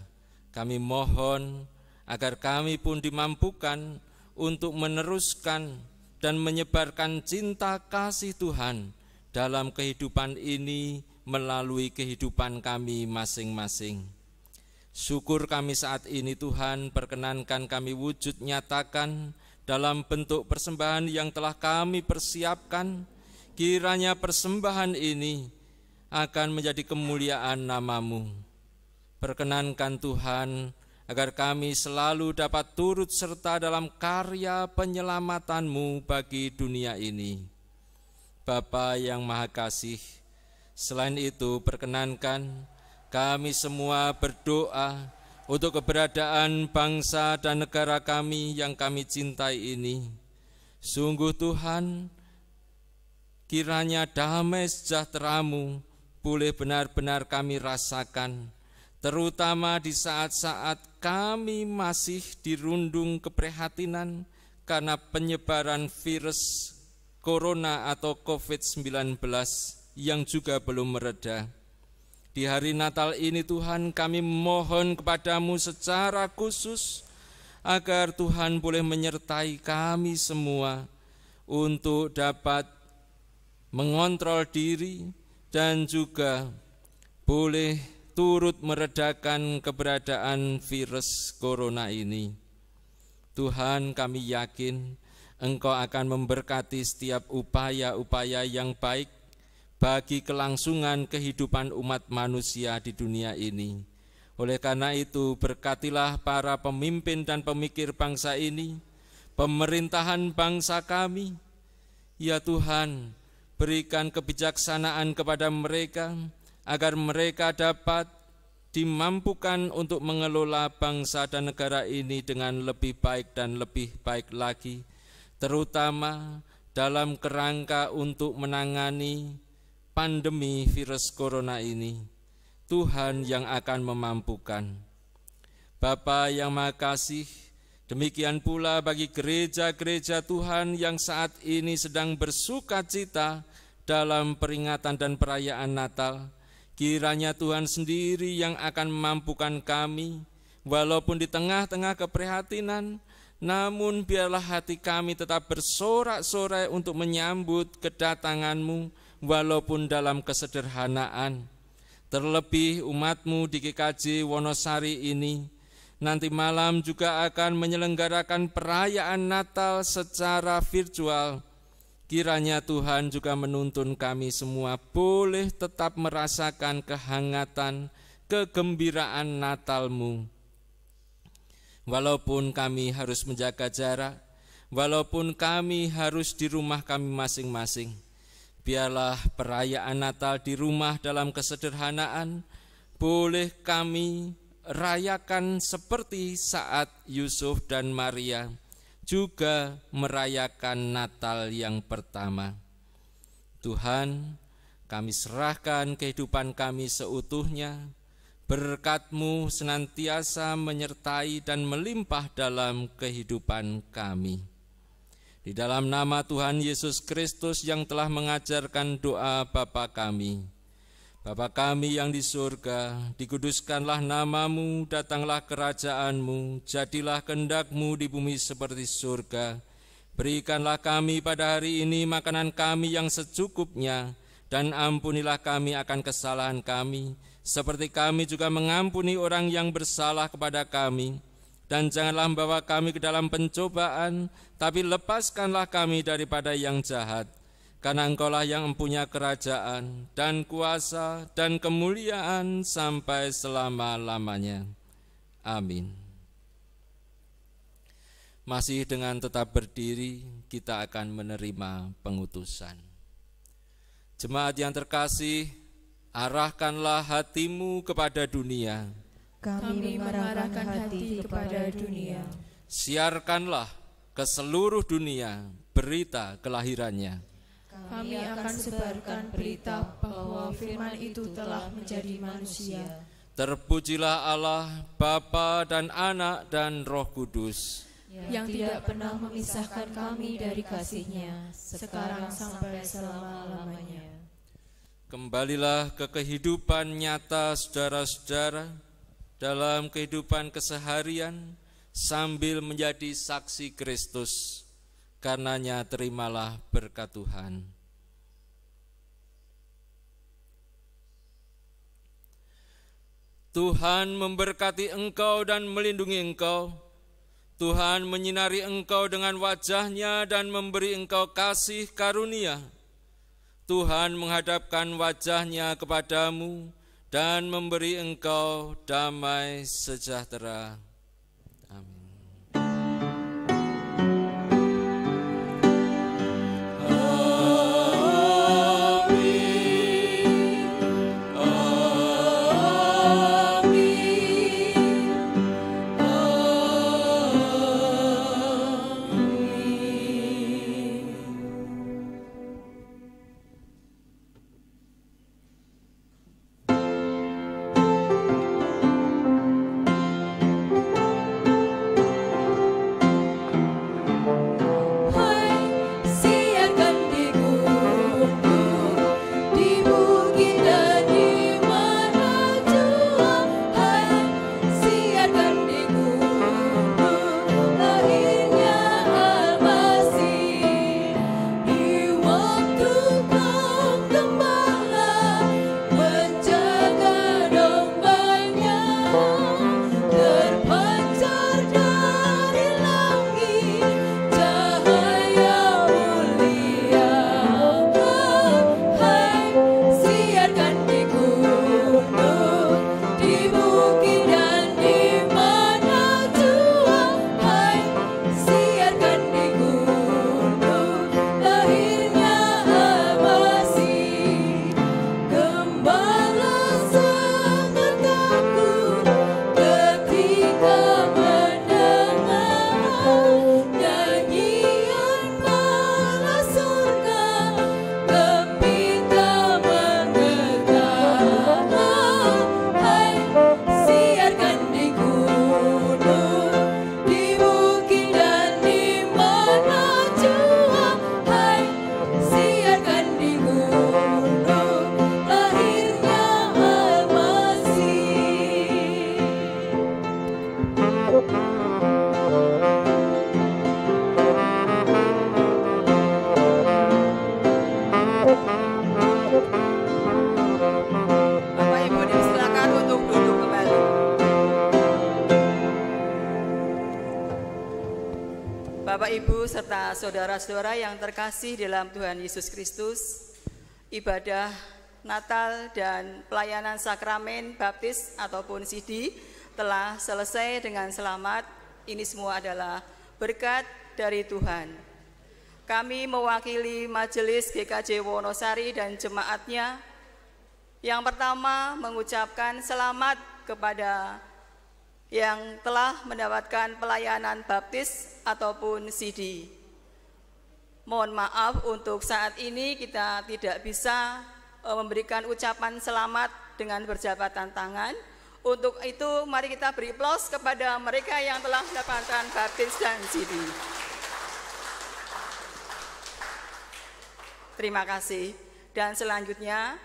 kami mohon agar kami pun dimampukan untuk meneruskan dan menyebarkan cinta kasih Tuhan dalam kehidupan ini melalui kehidupan kami masing-masing. Syukur kami saat ini Tuhan, perkenankan kami wujud nyatakan dalam bentuk persembahan yang telah kami persiapkan. Kiranya persembahan ini akan menjadi kemuliaan nama-Mu. Perkenankan Tuhan agar kami selalu dapat turut serta dalam karya penyelamatan-Mu bagi dunia ini. Bapa yang Maha Kasih, selain itu perkenankan kami semua berdoa untuk keberadaan bangsa dan negara kami yang kami cintai ini. Sungguh Tuhan, kiranya damai sejahtera-Mu boleh benar-benar kami rasakan, terutama di saat-saat kami masih dirundung keprihatinan karena penyebaran virus corona atau COVID-19 yang juga belum mereda. Di hari Natal ini Tuhan, kami mohon kepada-Mu secara khusus agar Tuhan boleh menyertai kami semua untuk dapat mengontrol diri dan juga boleh turut meredakan keberadaan virus corona ini. Tuhan, kami yakin Engkau akan memberkati setiap upaya-upaya yang baik bagi kelangsungan kehidupan umat manusia di dunia ini. Oleh karena itu, berkatilah para pemimpin dan pemikir bangsa ini, pemerintahan bangsa kami. Ya Tuhan, berikan kebijaksanaan kepada mereka, agar mereka dapat dimampukan untuk mengelola bangsa dan negara ini dengan lebih baik dan lebih baik lagi, terutama dalam kerangka untuk menangani pandemi virus corona ini. Tuhan yang akan memampukan. Bapa yang Maha Kasih, demikian pula bagi gereja-gereja Tuhan yang saat ini sedang bersukacita dalam peringatan dan perayaan Natal, kiranya Tuhan sendiri yang akan memampukan kami, walaupun di tengah-tengah keprihatinan, namun biarlah hati kami tetap bersorak-sorai untuk menyambut kedatangan-Mu, walaupun dalam kesederhanaan. Terlebih umat-Mu di GKJ Wonosari ini nanti malam juga akan menyelenggarakan perayaan Natal secara virtual. Kiranya Tuhan juga menuntun kami semua boleh tetap merasakan kehangatan, kegembiraan Natal-Mu. Walaupun kami harus menjaga jarak, walaupun kami harus di rumah kami masing-masing, biarlah perayaan Natal di rumah dalam kesederhanaan boleh kami rayakan seperti saat Yusuf dan Maria juga merayakan Natal yang pertama. Tuhan, kami serahkan kehidupan kami seutuhnya, berkat-Mu senantiasa menyertai dan melimpah dalam kehidupan kami. Di dalam nama Tuhan Yesus Kristus yang telah mengajarkan doa Bapa kami. Bapa kami yang di surga, dikuduskanlah nama-Mu, datanglah kerajaan-Mu, jadilah kehendak-Mu di bumi seperti surga. Berikanlah kami pada hari ini makanan kami yang secukupnya, dan ampunilah kami akan kesalahan kami, seperti kami juga mengampuni orang yang bersalah kepada kami. Dan janganlah membawa kami ke dalam pencobaan, tapi lepaskanlah kami daripada yang jahat. karena Engkaulah yang mempunyai kerajaan dan kuasa dan kemuliaan sampai selama-lamanya. Amin. Masih dengan tetap berdiri, kita akan menerima pengutusan. Jemaat yang terkasih, arahkanlah hatimu kepada dunia.
Kami mengarahkan hati kepada dunia.
Siarkanlah ke seluruh dunia berita kelahirannya.
Kami akan sebarkan berita bahwa firman itu telah menjadi manusia.
Terpujilah Allah, Bapa dan Anak dan Roh Kudus,
yang tidak pernah memisahkan kami dari kasih-Nya, sekarang sampai selama-lamanya.
Kembalilah ke kehidupan nyata saudara-saudara dalam kehidupan keseharian sambil menjadi saksi Kristus. Karenanya terimalah berkat Tuhan. Tuhan memberkati engkau dan melindungi engkau. Tuhan menyinari engkau dengan wajah-Nya dan memberi engkau kasih karunia. Tuhan menghadapkan wajah-Nya kepadamu dan memberi engkau damai sejahtera.
Bapak, Ibu, serta saudara-saudara yang terkasih dalam Tuhan Yesus Kristus, ibadah Natal dan pelayanan sakramen baptis ataupun sidi telah selesai dengan selamat. Ini semua adalah berkat dari Tuhan. Kami mewakili Majelis GKJ Wonosari dan jemaatnya. Yang pertama mengucapkan selamat kepada yang telah mendapatkan pelayanan baptis ataupun sidi. Mohon maaf untuk saat ini kita tidak bisa memberikan ucapan selamat dengan berjabatan tangan. Untuk itu mari kita beri aplaus kepada mereka yang telah mendapatkan baptis dan sidi. Terima kasih. Dan selanjutnya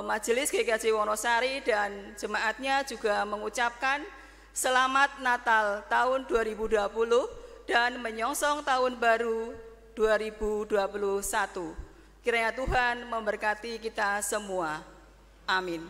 Majelis GKJ Wonosari dan jemaatnya juga mengucapkan selamat Natal tahun 2020 dan menyongsong tahun baru 2021. Kiranya Tuhan memberkati kita semua. Amin.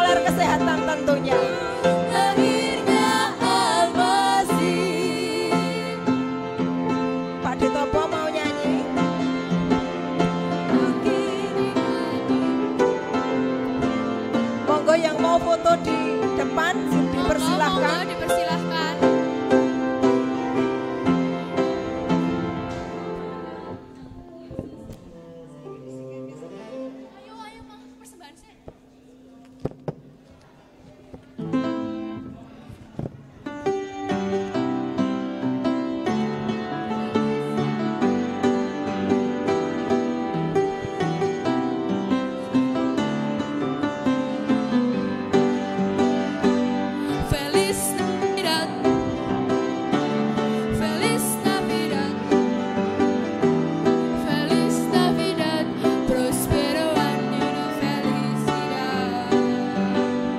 dolar kesehatan tentunya.
Lahirnya Al-Masih.
Pak Ditopo mau nyanyi. Monggo yang mau foto di depan dipersilahkan.
Dipersilahkan.